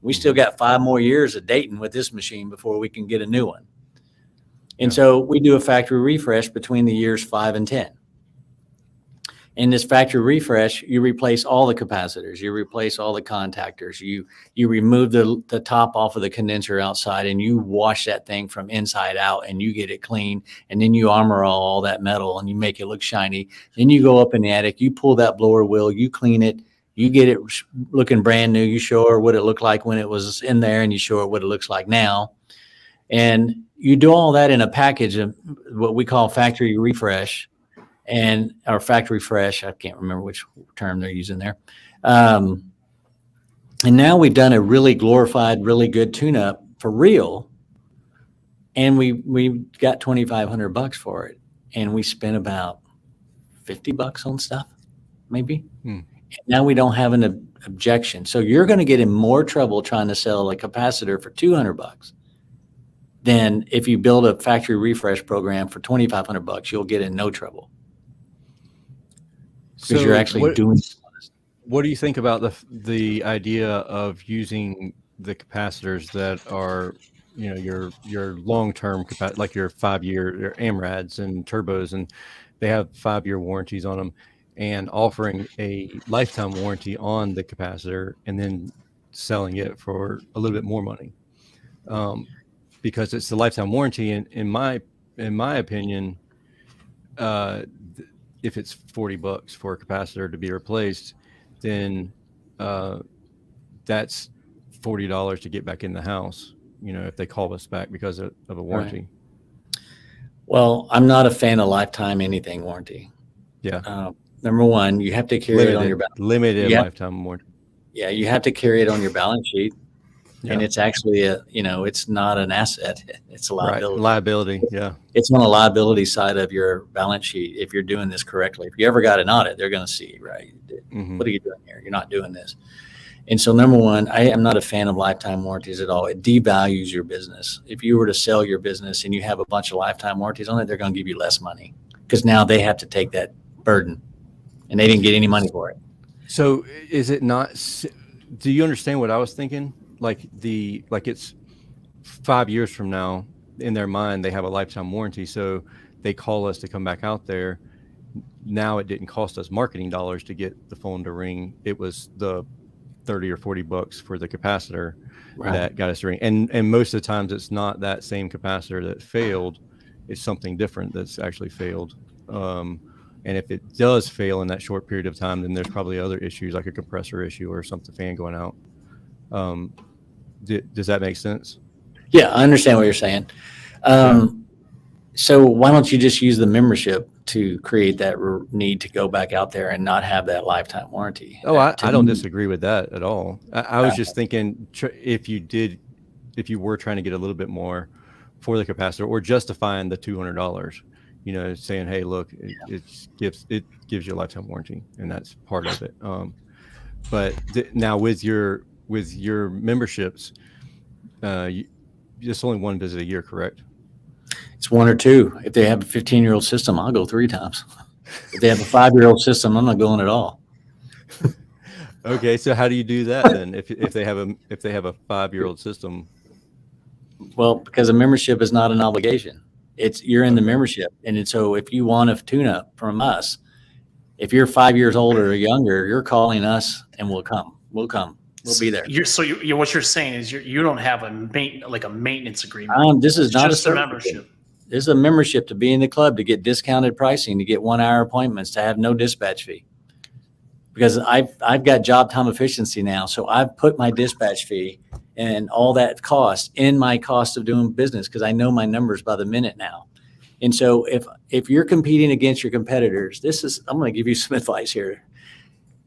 We still got 5 more years of dating with this machine before we can get a new one. And so we do a factory refresh between the years 5 and 10. In this factory refresh, you replace all the capacitors, you replace all the contactors, you remove the top off of the condenser outside, and you wash that thing from inside out, and you get it clean, and then you armor all that metal and you make it look shiny. Then you go up in the attic, you pull that blower wheel, you clean it, you get it looking brand new, you show her what it looked like when it was in there, and you show her what it looks like now. And you do all that in a package of what we call factory refresh. And our factory fresh, I can't remember which term they're using there. And now we've done a really glorified, really good tune-up for real. And we got $2,500 for it. And we spent about $50 on stuff, maybe. Now we don't have an objection. So you're going to get in more trouble trying to sell a capacitor for $200 then if you build a factory refresh program for $2,500, you'll get in no trouble because you're actually doing. What do you think about the idea of using the capacitors that are, your long-term like your 5-year your AMRADs and turbos, and they have 5-year warranties on them, and offering a lifetime warranty on the capacitor and then selling it for a little bit more money, because it's the lifetime warranty. And in my opinion, if it's $40 for a capacitor to be replaced, then that's $40 to get back in the house, if they call us back because of a warranty. Right. Well, I'm not a fan of lifetime anything warranty. Yeah. Number one, you have to carry it on your balance. Limited lifetime warranty. Yeah, you have to carry it on your balance sheet. Yeah. And it's actually it's not an asset. It's a liability. Right. Liability. Yeah. It's on the liability side of your balance sheet. If you're doing this correctly, if you ever got an audit, they're going to see, right? Mm-hmm. What are you doing here? You're not doing this. And so number one, I am not a fan of lifetime warranties at all. It devalues your business. If you were to sell your business and you have a bunch of lifetime warranties on it, they're going to give you less money because now they have to take that burden and they didn't get any money for it. So is it not, do you understand what I was thinking? Like it's 5 years from now, in their mind, they have a lifetime warranty. So they call us to come back out there. Now it didn't cost us marketing dollars to get the phone to ring. It was the $30 or $40 for the capacitor that got us to ring. And most of the times it's not that same capacitor that failed. It's something different that's actually failed. And if it does fail in that short period of time, then there's probably other issues like a compressor issue or something, fan going out. Does that make sense? Yeah, I understand what you're saying. So why don't you just use the membership to create that need to go back out there and not have that lifetime warranty? Oh, I don't disagree with that at all. I was just thinking if you were trying to get a little bit more for the capacitor or justifying the $200, saying, hey, look, it gives you a lifetime warranty, and that's part of it. But now with your memberships, it's only one visit a year, correct? It's one or two. If they have a 15-year-old system, I'll go 3 times. If they have a 5-year-old system, I'm not going at all. Okay, so how do you do that then? If they have a 5-year-old system? Well, because a membership is not an obligation. You're in the membership, and so if you want a tune-up from us, if you're 5 years older or younger, you're calling us, and we'll come. We'll be there. What you're saying is you don't have a maintenance agreement. This is not just a membership. This is a membership to be in the club, to get discounted pricing, to get 1-hour appointments, to have no dispatch fee. Because I've got job time efficiency now, so I've put my dispatch fee and all that cost in my cost of doing business because I know my numbers by the minute now. And so if you're competing against your competitors, I'm going to give you some advice here.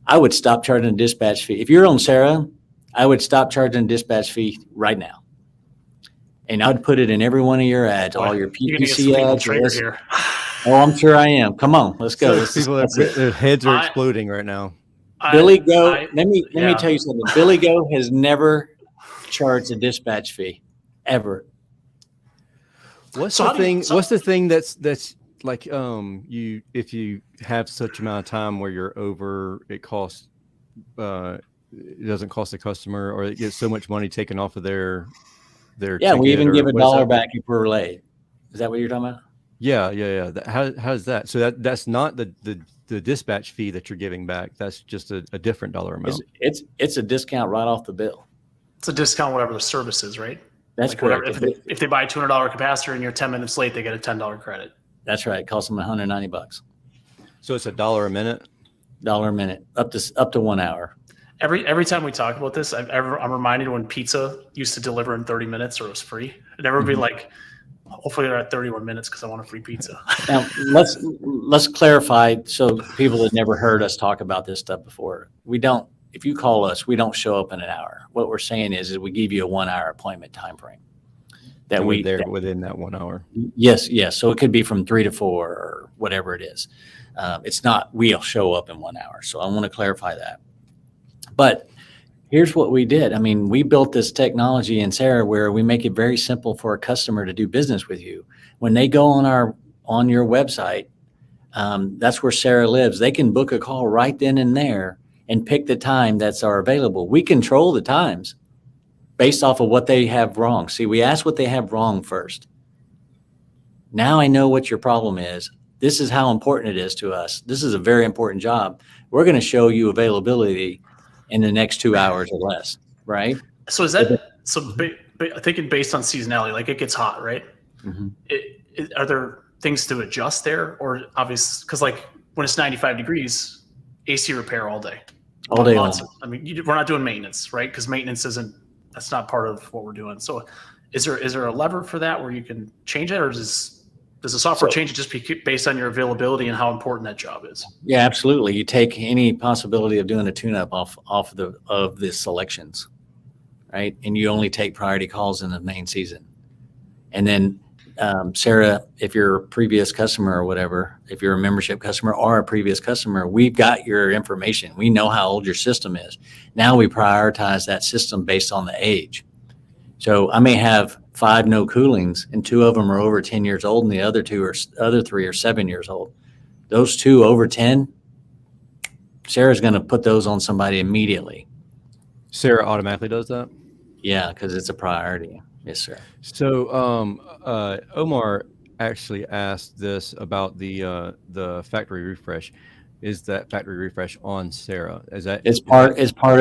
I would stop charging a dispatch fee. If you're on Sarah, I would stop charging a dispatch fee right now. And I'd put it in every one of your ads, all your PPC ads. Here. Oh, I'm sure I am. Come on, let's go. Their heads are exploding right now. Billy Go, let me tell you something. Billy Go has never charged a dispatch fee, ever. What's the thing that's like if you have such amount of time where you're over, it costs it doesn't cost the customer, or it gets so much money taken off of their we even give $1 back if we're late. Is that what you're talking about? Yeah. How's that? So that's not the dispatch fee that you're giving back. That's just a different dollar amount. It's a discount right off the bill. It's a discount whatever the service is, right? That's correct. If they buy a $200 capacitor and you're 10 minutes late, they get a $10 credit. That's right. It costs them $190. So it's $1 a minute. $1 a minute, up to 1 hour. Every time we talk about this, I'm reminded when pizza used to deliver in 30 minutes or it was free. It'd never be like, hopefully they're at 31 minutes because I want a free pizza. Now let's clarify so people that never heard us talk about this stuff before. If you call us, we don't show up in an hour. What we're saying is we give you a 1 hour appointment time frame. Within that 1 hour. Yes. So it could be from 3 to 4 or whatever it is. It's not we'll show up in 1 hour. So I want to clarify that. But here's what we did. I mean, we built this technology in Sarah where we make it very simple for a customer to do business with you. When they go on your website, that's where Sarah lives. They can book a call right then and there and pick the time that's available. We control the times based off of what they have wrong. See, we ask what they have wrong first. Now I know what your problem is. This is how important it is to us. This is a very important job. We're going to show you availability in the next 2 hours or less, right? So is that thinking based on seasonality? Like it gets hot, right? Mm-hmm. Are there things to adjust there, or obvious? Because like when it's 95 degrees, AC repair all day. All day long. I mean, we're not doing maintenance, right? Because maintenance that's not part of what we're doing. So is there a lever for that where you can change it, or does the software change it just based on your availability and how important that job is? Yeah, absolutely. You take any possibility of doing a tune-up off of the selections, right? And you only take priority calls in the main season. And then, Sarah, if you're a previous customer or whatever, if you're a membership customer or a previous customer, we've got your information. We know how old your system is. Now we prioritize that system based on the age. So I may have 5 no coolings and 2 of them are over 10 years old and the other 3 are 7 years old. Those 2 over 10, Sarah's going to put those on somebody immediately. Sarah automatically does that? Yeah, because it's a priority. Yes, sir. So Omar actually asked this about the factory refresh. Is that factory refresh on Sarah? It's part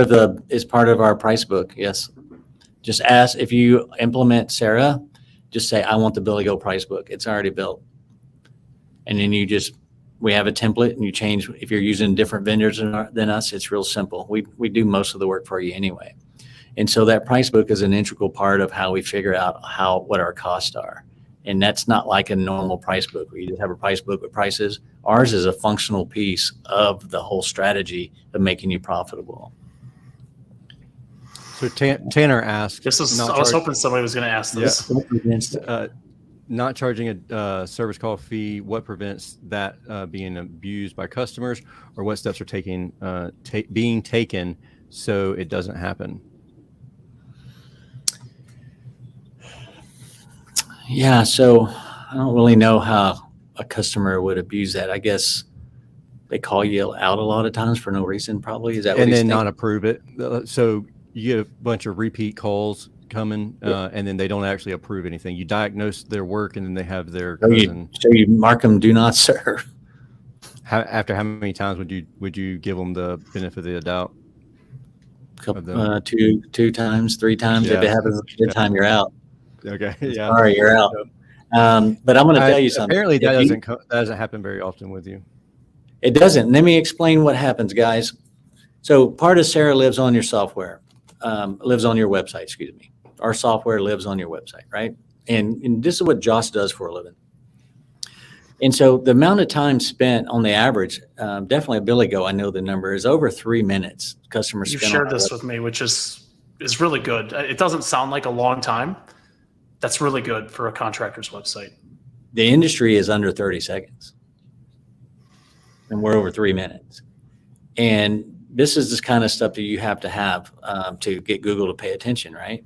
of our price book. Yes. Just ask if you implement Sarah, just say, I want the Billy Go price book. It's already built. And then we have a template and you change. If you're using different vendors than us, it's real simple. We do most of the work for you anyway. And so that price book is an integral part of how we figure out what our costs are. And that's not like a normal price book where you just have a price book with prices. Ours is a functional piece of the whole strategy of making you profitable. So Tanner asked. I was hoping somebody was going to ask this. Yeah. Not charging a service call fee. What prevents that being abused by customers, or what steps are being taken so it doesn't happen? Yeah, so I don't really know how a customer would abuse that. I guess they call you out a lot of times for no reason, probably. Is that what and he's then thinking? Not approve it? So you get a bunch of repeat calls coming, and then they don't actually approve anything. You diagnose their work, and then they have their cousin. So you mark them do not serve. After how many times would you give them the benefit of the doubt? Two times, 3 times. Yeah. If it happens the time you're out. Okay. Yeah. Sorry, you're out. But I'm going to tell you something. Apparently, that doesn't happen very often with you. It doesn't. Let me explain what happens, guys. So part of Sarah lives on your software, lives on your website. Excuse me. Our software lives on your website, right? And this is what Josh does for a living. And so the amount of time spent on the average, definitely at Billy Go, I know the number is over 3 minutes. Customers. You shared this with me, which is really good. It doesn't sound like a long time. That's really good for a contractor's website. The industry is under 30 seconds. And we're over 3 minutes. And this is this kind of stuff that you have to get Google to pay attention, right?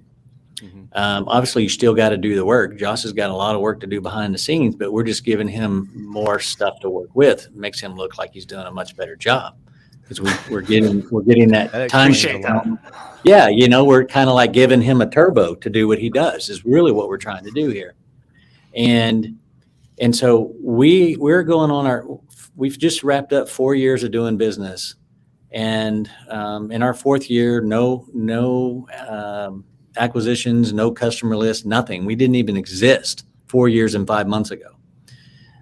Mm-hmm. Obviously, you still got to do the work. Josh has got a lot of work to do behind the scenes, but we're just giving him more stuff to work with. It makes him look like he's doing a much better job because we're getting that time. Appreciate that. Yeah, we're kind of like giving him a turbo to do what he does is really what we're trying to do here. And so we're going on we've just wrapped up 4 years of doing business. And in our 4th year, no acquisitions, no customer list, nothing. We didn't even exist 4 years and 5 months ago.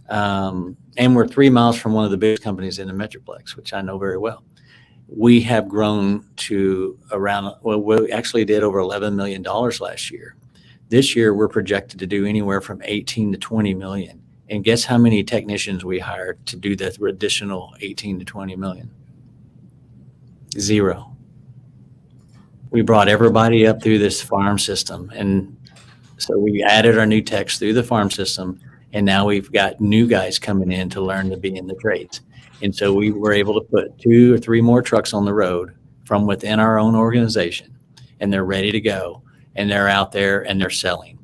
And we're 3 miles from one of the biggest companies in the Metroplex, which I know very well. We have grown to we actually did over $11 million last year. This year, we're projected to do anywhere from 18 to 20 million. And guess how many technicians we hired to do that additional 18 to 20 million? 0. We brought everybody up through this farm system. And so we added our new techs through the farm system. And now we've got new guys coming in to learn to be in the trades. And so we were able to put 2 or 3 more trucks on the road from within our own organization, and they're ready to go, and they're out there and they're selling,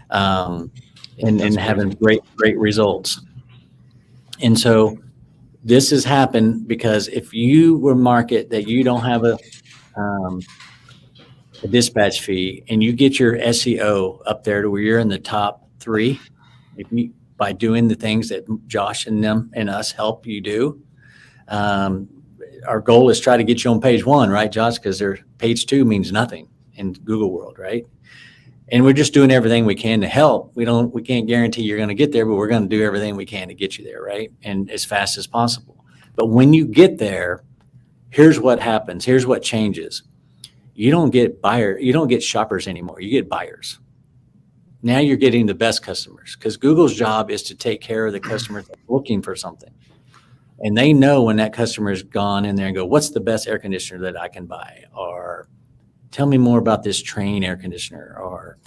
and having great results. And so this has happened because if you were market that you don't have a dispatch fee and you get your SEO up there to where you're in the top 3, by doing the things that Josh and them and us help you do, our goal is try to get you on page 1, right, Josh? Because page 2 means nothing in Google world, right? And we're just doing everything we can to help. We can't guarantee you're going to get there, but we're going to do everything we can to get you there, right? And as fast as possible. But when you get there, here's what happens. Here's what changes. You don't get shoppers anymore. You get buyers. Now you're getting the best customers, because Google's job is to take care of the customers that are looking for something. And they know when that customer's gone in there and go, what's the best air conditioner that I can buy? Or tell me more about this Train air conditioner. Or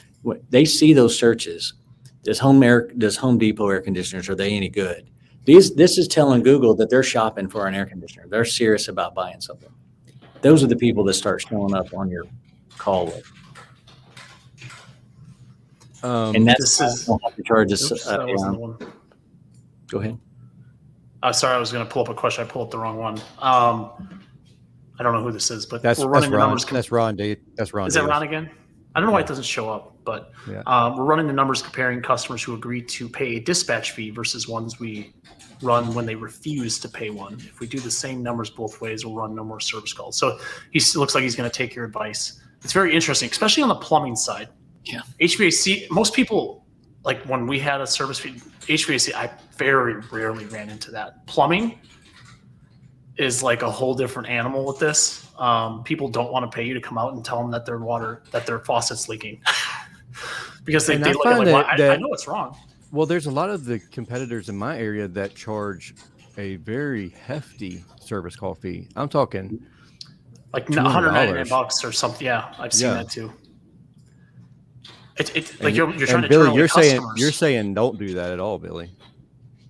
they see those searches. Does Home Depot air conditioners, are they any good? This is telling Google that they're shopping for an air conditioner. They're serious about buying something. Those are the people that start showing up on your call list. And that's don't have to charge us. That wasn't the one. Go ahead. Sorry, I was going to pull up a question. I pulled up the wrong one. I don't know who this is, but we're running the numbers. That's Ron. That's Ron. Is that Ron again? I don't know why it doesn't show up, but we're running the numbers comparing customers who agree to pay a dispatch fee versus ones we run when they refuse to pay one. If we do the same numbers both ways, we'll run no more service calls. So he looks like he's going to take your advice. It's very interesting, especially on the plumbing side. Yeah. HVAC, most people, like when we had a service fee, HVAC, I very rarely ran into that. Plumbing is like a whole different animal with this. People don't want to pay you to come out and tell them that their faucet's leaking because they look at like, I know it's wrong. Well, there's a lot of the competitors in my area that charge a very hefty service call fee. I'm talking like $199 or something. Yeah, I've seen that too. It's like you're trying to Billy, turn away customers. You're saying don't do that at all, Billy.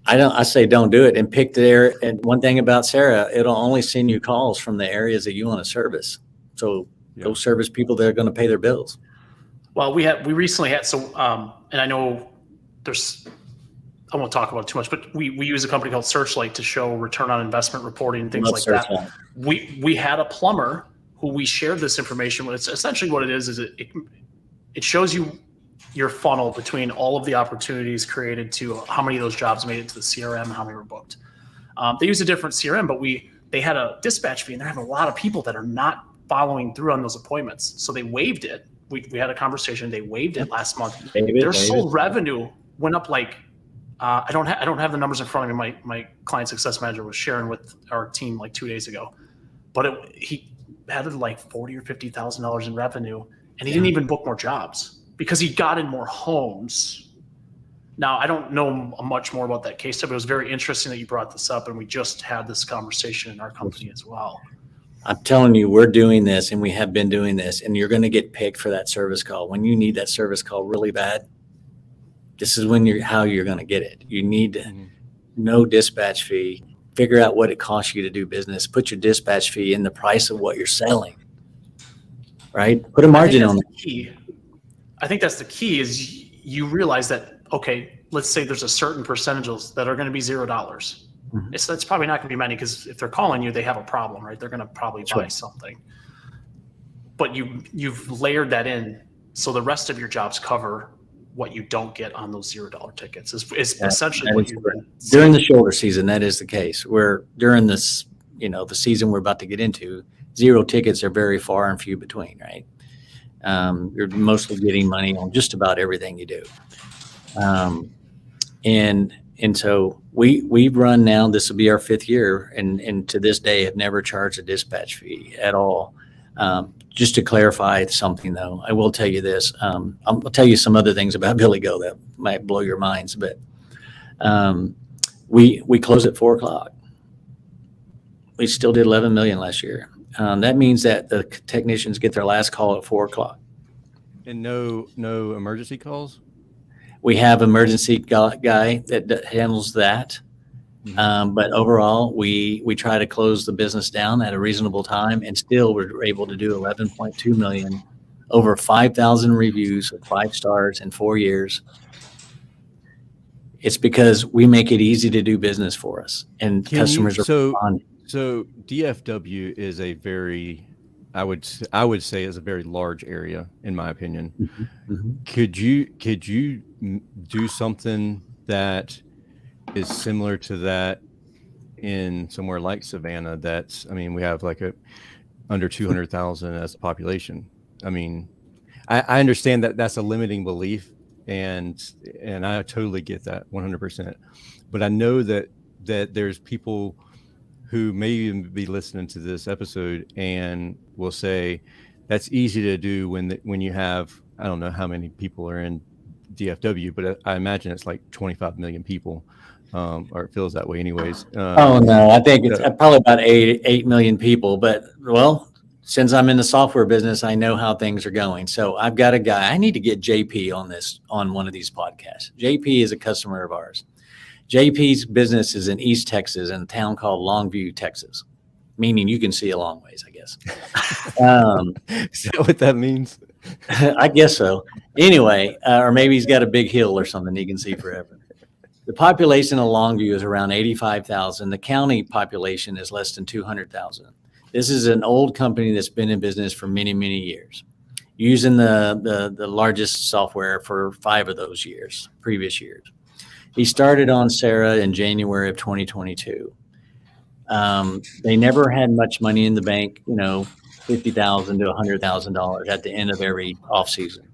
I say don't do it, and pick the and one thing about Sarah, it'll only send you calls from the areas that you want to service. So go service people that are going to pay their bills. Well, we recently had, and I know I won't talk about it too much, but we use a company called Searchlight to show return on investment reporting and things like that. We had a plumber who we shared this information with. It's essentially what it is it shows you your funnel between all of the opportunities created to how many of those jobs made it to the CRM and how many were booked. They use a different CRM, but they had a dispatch fee, and they're having a lot of people that are not following through on those appointments. So they waived it. We had a conversation. They waived it last month. Their sole revenue went up like I don't have the numbers in front of me. My client success manager was sharing with our team like 2 days ago, but he added like $40,000 or $50,000 in revenue, and he didn't even book more jobs because he got in more homes. Now, I don't know much more about that case study, but it was very interesting that you brought this up, and we just had this conversation in our company as well. I'm telling you, we're doing this, and we have been doing this, and you're going to get picked for that service call. When you need that service call really bad, this is how you're going to get it. You need to know dispatch fee, figure out what it costs you to do business, put your dispatch fee in the price of what you're selling, right? Put a margin on it. I think that's the key is you realize that, okay, let's say there's a certain percentages that are going to be $0. Mm-hmm. That's probably not going to be many because if they're calling you, they have a problem, right? They're going to probably buy something. But you've layered that in so the rest of your jobs cover what you don't get on those $0 tickets. Is essentially what you during the shoulder season. That is the case. Where during this, the season we're about to get into, 0 tickets are very far and few between, right? You're mostly getting money on just about everything you do. And so we've run now, this will be our 5th year, and to this day have never charged a dispatch fee at all. Just to clarify something though, I will tell you this. I'll tell you some other things about Billy Go that might blow your minds, but we close at 4:00. We still did 11 million last year. That means that the technicians get their last call at 4:00. And no emergency calls? We have emergency guy that handles that. But overall, we try to close the business down at a reasonable time, and still we're able to do 11.2 million, over 5,000 reviews of 5 stars in 4 years. It's because we make it easy to do business for us, and customers are responding. So DFW is a very, I would say, is a very large area, in my opinion. Could you do something that is similar to that in somewhere like Savannah? That's, I mean, we have like under 200,000 as a population. I mean, I understand that that's a limiting belief, and I totally get that 100%. But I know that there's people who may even be listening to this episode and will say that's easy to do when you have, I don't know how many people are in DFW, but I imagine it's like 25 million people, or it feels that way anyways. Oh no, I think it's probably about 8 million people, but well, since I'm in the software business, I know how things are going. So I've got a guy, I need to get JP on one of these podcasts. JP is a customer of ours. JP's business is in East Texas, in a town called Longview, Texas, meaning you can see a long ways, I guess. Is that what that means? I guess so. Anyway, or maybe he's got a big hill or something he can see forever. The population of Longview is around 85,000. The county population is less than 200,000. This is an old company that's been in business for many, many years, using the largest software for 5 of those years, previous years. He started on Sarah in January of 2022. They never had much money in the bank, $50,000 to $100,000 at the end of every off season.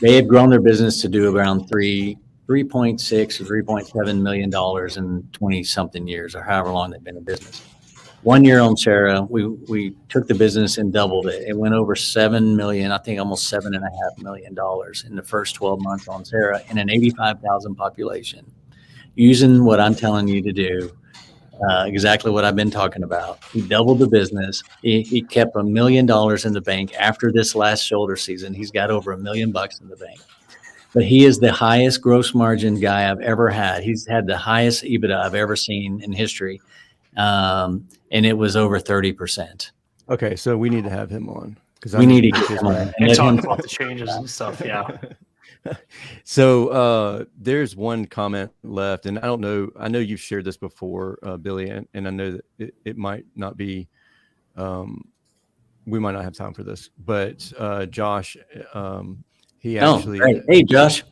They have grown their business to do around $3.6 or $3.7 million in 20 something years, or however long they've been in business. 1 year on Sarah, we took the business and doubled it. It went over 7 million, I think almost $7.5 million in the first 12 months on Sarah in an 85,000 population, using what I'm telling you to do. Exactly what I've been talking about. He doubled the business. He kept $1 million in the bank. After this last shoulder season, he's got over $1 million in the bank. But he is the highest gross margin guy I've ever had. He's had the highest EBITDA I've ever seen in history. And it was over 30%. Okay, so we need to have him on, because we need to get him on and talk about the changes and stuff. Yeah. So there's one comment left, and I don't know. I know you've shared this before, Billy, and I know that it might not be. We might not have time for this, but Josh, he actually. Oh, hey, Josh.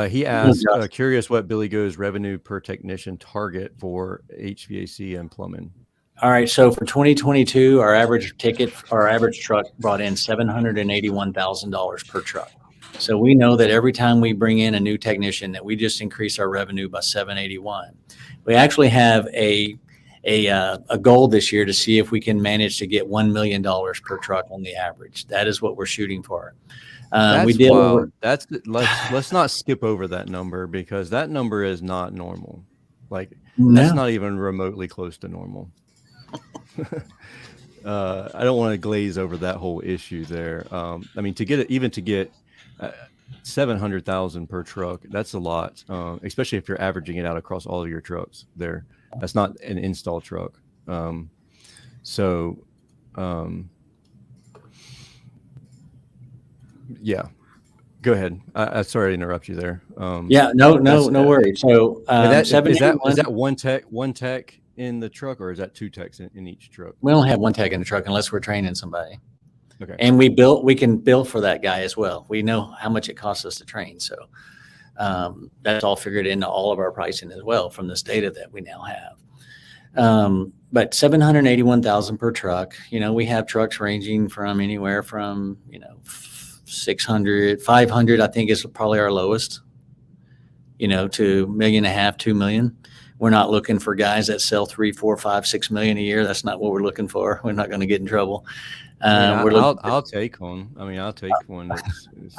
He asked, curious what Billy Go's revenue per technician target for HVAC and plumbing. All right. So for 2022, our average truck brought in $781,000 per truck. So we know that every time we bring in a new technician, that we just increase our revenue by 781. We actually have a goal this year to see if we can manage to get $1 million per truck on the average. That is what we're shooting for. That's wild. Let's not skip over that number, because that number is not normal. Like, that's not even remotely close to normal. I don't want to glaze over that whole issue there. I mean, to get 700,000 per truck, that's a lot, especially if you're averaging it out across all of your trucks there. That's not an install truck. Yeah, go ahead. I sorry to interrupt you there. No worries. So is that one tech in the truck, or is that 2 techs in each truck? We don't have 1 tech in the truck unless we're training somebody. Okay. And we can bill for that guy as well. We know how much it costs us to train. So that's all figured into all of our pricing as well from this data that we now have. But 781,000 per truck. We have trucks ranging from anywhere from 600, 500, I think is probably our lowest, to $1.5 million, $2 million. We're not looking for guys that sell 3, 4, 5, 6 million a year. That's not what we're looking for. We're not going to get in trouble. I'll take one. I mean, I'll take one.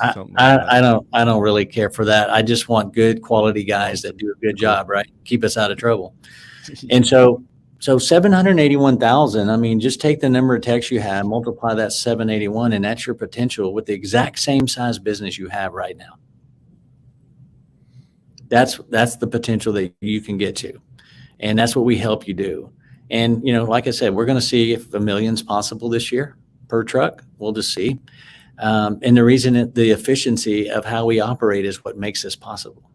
I don't really care for that. I just want good quality guys that do a good job, right? Keep us out of trouble. And so 781,000, I mean, just take the number of techs you have, multiply that 781, and that's your potential with the exact same size business you have right now. That's the potential that you can get to. And that's what we help you do. And, like I said, we're going to see if $1 million's possible this year per truck. We'll just see. And the reason the efficiency of how we operate is what makes this possible.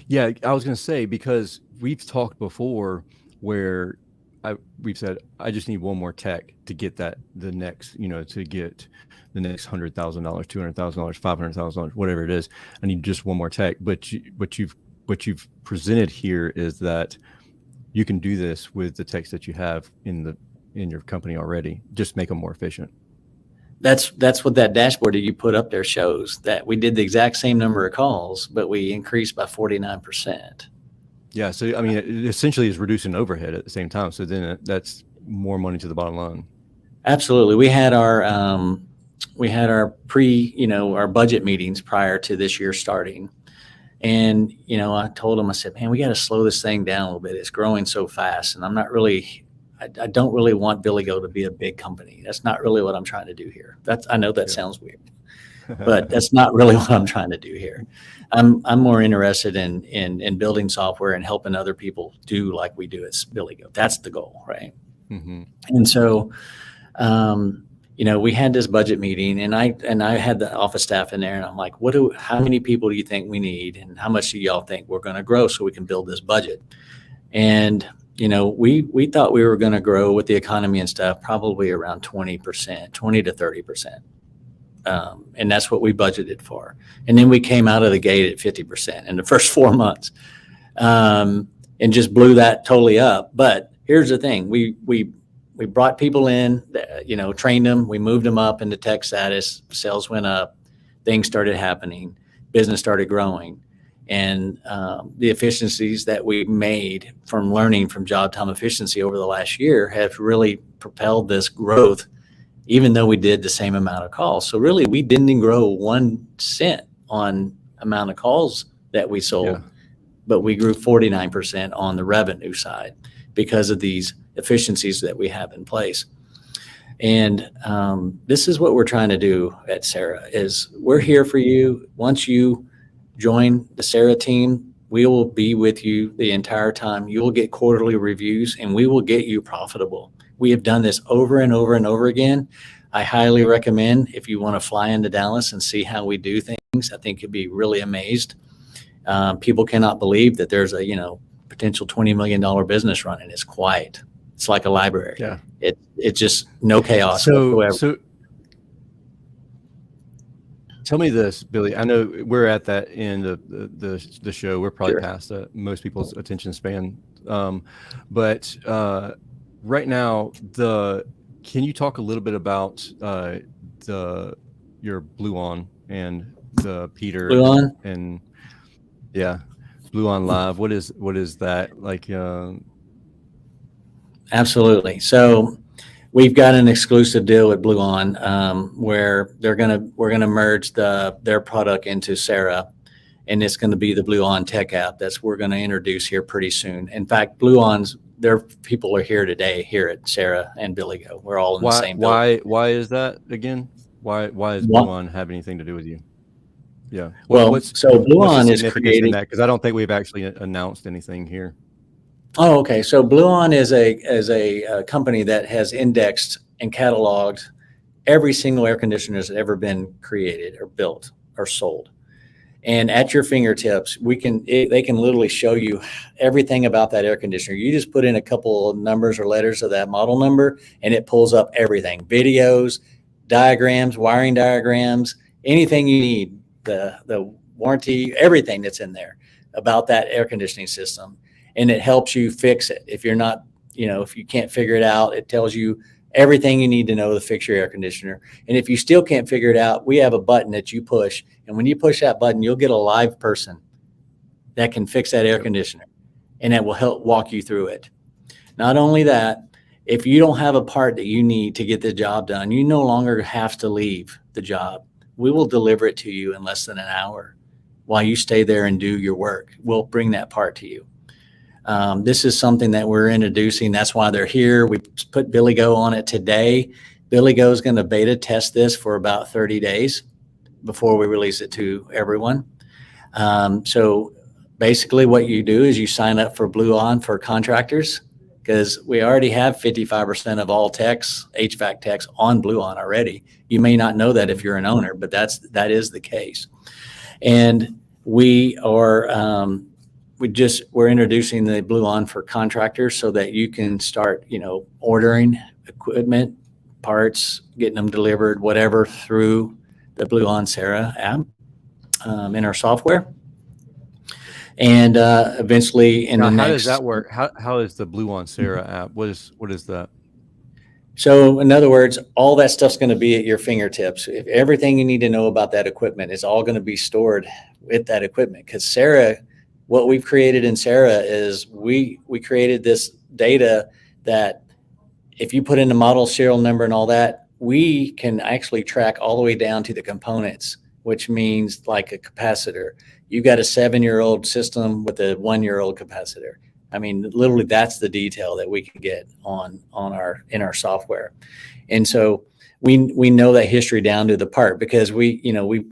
Yeah, I was going to say, because we've talked before where we've said, I just need one more tech to get to get the next $100,000, $200,000, $500,000, whatever it is. I need just one more tech. But what you've presented here is that you can do this with the techs that you have in your company already. Just make them more efficient. That's what that dashboard that you put up there shows, that we did the exact same number of calls, but we increased by 49%. Yeah. So, I mean, it essentially is reducing overhead at the same time. So then that's more money to the bottom line. Absolutely. We had our our budget meetings prior to this year starting. And, I told them, I said, man, we got to slow this thing down a little bit. It's growing so fast. And I don't really want Billy Go to be a big company. That's not really what I'm trying to do here. I know that sounds weird, but that's not really what I'm trying to do here. I'm more interested in building software and helping other people do like we do at Billy Go. That's the goal, right? Mm-hmm. And so, we had this budget meeting, and I had the office staff in there, and I'm like, how many people do you think we need, and how much do y'all think we're going to grow so we can build this budget? And we thought we were going to grow with the economy and stuff probably around 20%, 20 to 30%. And that's what we budgeted for. And then we came out of the gate at 50% in the first 4 months, and just blew that totally up. But here's the thing. We brought people in, trained them. We moved them up into tech status. Sales went up. Things started happening. Business started growing. And the efficiencies that we made from learning from job time efficiency over the last year have really propelled this growth, even though we did the same amount of calls. So really, we didn't grow 1 cent on amount of calls that we sold, but we grew 49% on the revenue side because of these efficiencies that we have in place. And this is what we're trying to do at Sarah, is we're here for you. Once you join the Sarah team, we will be with you the entire time. You will get quarterly reviews, and we will get you profitable. We have done this over and over and over again. I highly recommend, if you want to fly into Dallas and see how we do things, I think you'll be really amazed. People cannot believe that there's a potential $20 million business running. It's quiet. It's like a library. Yeah. It's just no chaos whatsoever. So tell me this, Billy. I know we're at that end of the show. We're probably past most people's attention span. But right now, can you talk a little bit about your Blue On and the Peter Blue On? And Blue On Live? What is that like? Absolutely. So we've got an exclusive deal with Blue On, where we're gonna merge their product into Sarah, and it's going to be the Blue On Tech app we're going to introduce here pretty soon. In fact, Blue On's their people are here today here at Sarah and Billy Go. We're all in the same building. Why is that again? Why does Blue On have anything to do with you? Yeah. So Blue On is creating that, because I don't think we've actually announced anything here. Oh, okay. So Blue On is a company that has indexed and cataloged every single air conditioner that's ever been created or built or sold. And at your fingertips, they can literally show you everything about that air conditioner. You just put in a couple of numbers or letters of that model number, and it pulls up everything: videos, diagrams, wiring diagrams, anything you need, the warranty, everything that's in there about that air conditioning system. And it helps you fix it. If you're not, if you can't figure it out, it tells you everything you need to know to fix your air conditioner. And if you still can't figure it out, we have a button that you push. And when you push that button, you'll get a live person that can fix that air conditioner, and that will help walk you through it. Not only that, if you don't have a part that you need to get the job done, you no longer have to leave the job. We will deliver it to you in less than an hour while you stay there and do your work. We'll bring that part to you. This is something that we're introducing. That's why they're here. We put Billy Go on it today. Billy Go is going to beta test this for about 30 days before we release it to everyone. So basically what you do is you sign up for Blue On for contractors, because we already have 55% of all techs, HVAC techs on Blue On already. You may not know that if you're an owner, but that is the case. And we are, we're introducing the Blue On for contractors so that you can start, ordering equipment, parts, getting them delivered, whatever, through the Blue On Sarah app in our software. And eventually how does that work? How is the Blue On Sarah app? What is that? So in other words, all that stuff's going to be at your fingertips. If everything you need to know about that equipment is all going to be stored with that equipment. Because Sarah, what we've created in Sarah is we created this data that if you put in the model, serial number, and all that, we can actually track all the way down to the components, which means like a capacitor. You got a 7-year-old system with a 1-year-old capacitor. I mean, literally, that's the detail that we can get in our software. And so we know that history down to the part, because we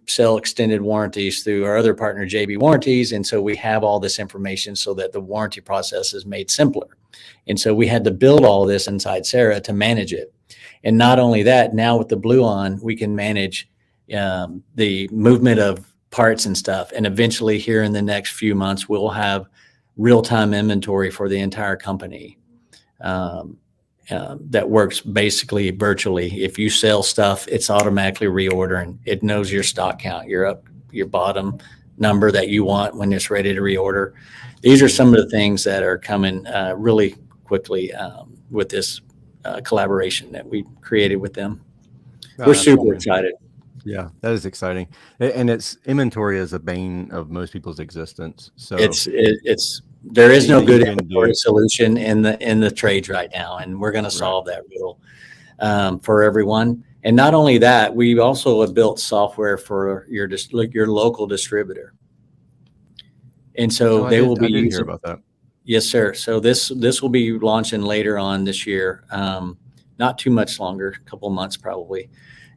sell extended warranties through our other partner, JB Warranties. And so we have all this information so that the warranty process is made simpler. And so we had to build all this inside Sarah to manage it. And not only that, now with the Blue On, we can manage the movement of parts and stuff. And eventually here in the next few months, we'll have real-time inventory for the entire company that works basically virtually. If you sell stuff, it's automatically reordering. It knows your stock count, your bottom number that you want when it's ready to reorder. These are some of the things that are coming really quickly with this collaboration that we created with them. We're super excited. Yeah, that is exciting. And it's inventory is a bane of most people's existence. So there is no good inventory solution in the trades right now, and we're going to solve that riddle for everyone. And not only that, we also have built software for your local distributor. And so they will be I did hear about that. Yes, sir. So this will be launching later on this year, not too much longer, a couple months probably.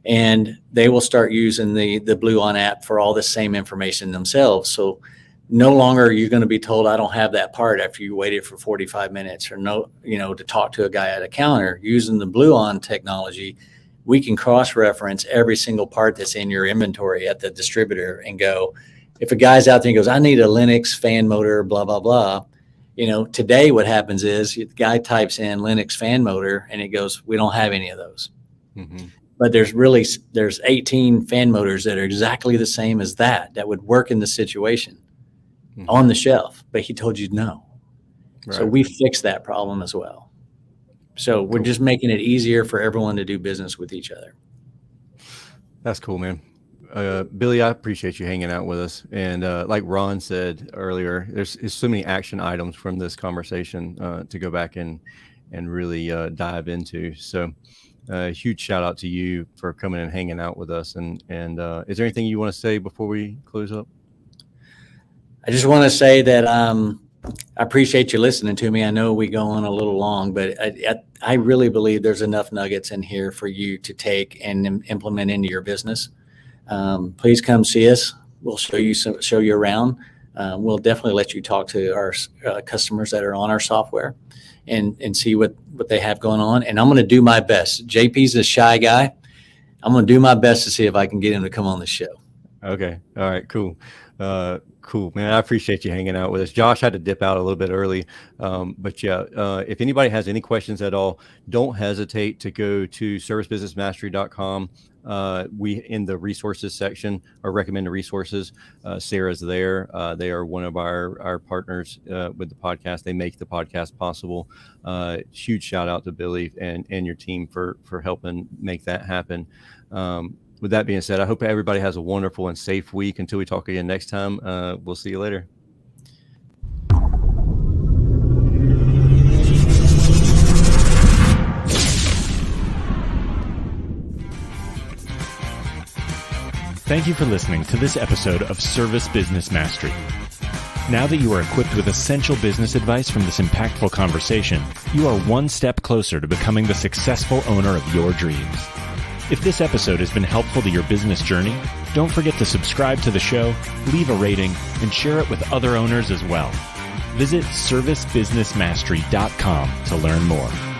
And they will start using the Blue On app for all the same information themselves. So no longer are you going to be told, I don't have that part after you waited for 45 minutes or to talk to a guy at a counter. Using the Blue On technology, we can cross-reference every single part that's in your inventory at the distributor and go, if a guy's out there and goes, I need a Linux fan motor, blah, blah, blah. Today what happens is the guy types in Linux fan motor and it goes, we don't have any of those. Mm-hmm. But there's 18 fan motors that are exactly the same as that would work in the situation on the shelf, but he told you no. Right. So we fixed that problem as well. So we're just making it easier for everyone to do business with each other. That's cool, man. Billy, I appreciate you hanging out with us. And like Ron said earlier, there's so many action items from this conversation to go back and really dive into. So huge shout out to you for coming and hanging out with us. And is there anything you want to say before we close up? I just want to say that I appreciate you listening to me. I know we go on a little long, but I really believe there's enough nuggets in here for you to take and implement into your business. Please come see us. We'll show you around. We'll definitely let you talk to our customers that are on our software and see what they have going on. And I'm going to do my best. JP's a shy guy. I'm going to do my best to see if I can get him to come on the show. Okay. All right, cool. Cool, man. I appreciate you hanging out with us. Josh had to dip out a little bit early. But yeah, if anybody has any questions at all, don't hesitate to go to servicebusinessmastery.com. We, in the resources section, or recommended resources, Sarah's there. They are one of our partners with the podcast. They make the podcast possible. Huge shout out to Billy and your team for helping make that happen. With that being said, I hope everybody has a wonderful and safe week. Until we talk again next time, we'll see you later. Thank you for listening to this episode of Service Business Mastery. Now that you are equipped with essential business advice from this impactful conversation, you are one step closer to becoming the successful owner of your dreams. If this episode has been helpful to your business journey, don't forget to subscribe to the show, leave a rating, and share it with other owners as well. Visit servicebusinessmastery.com to learn more.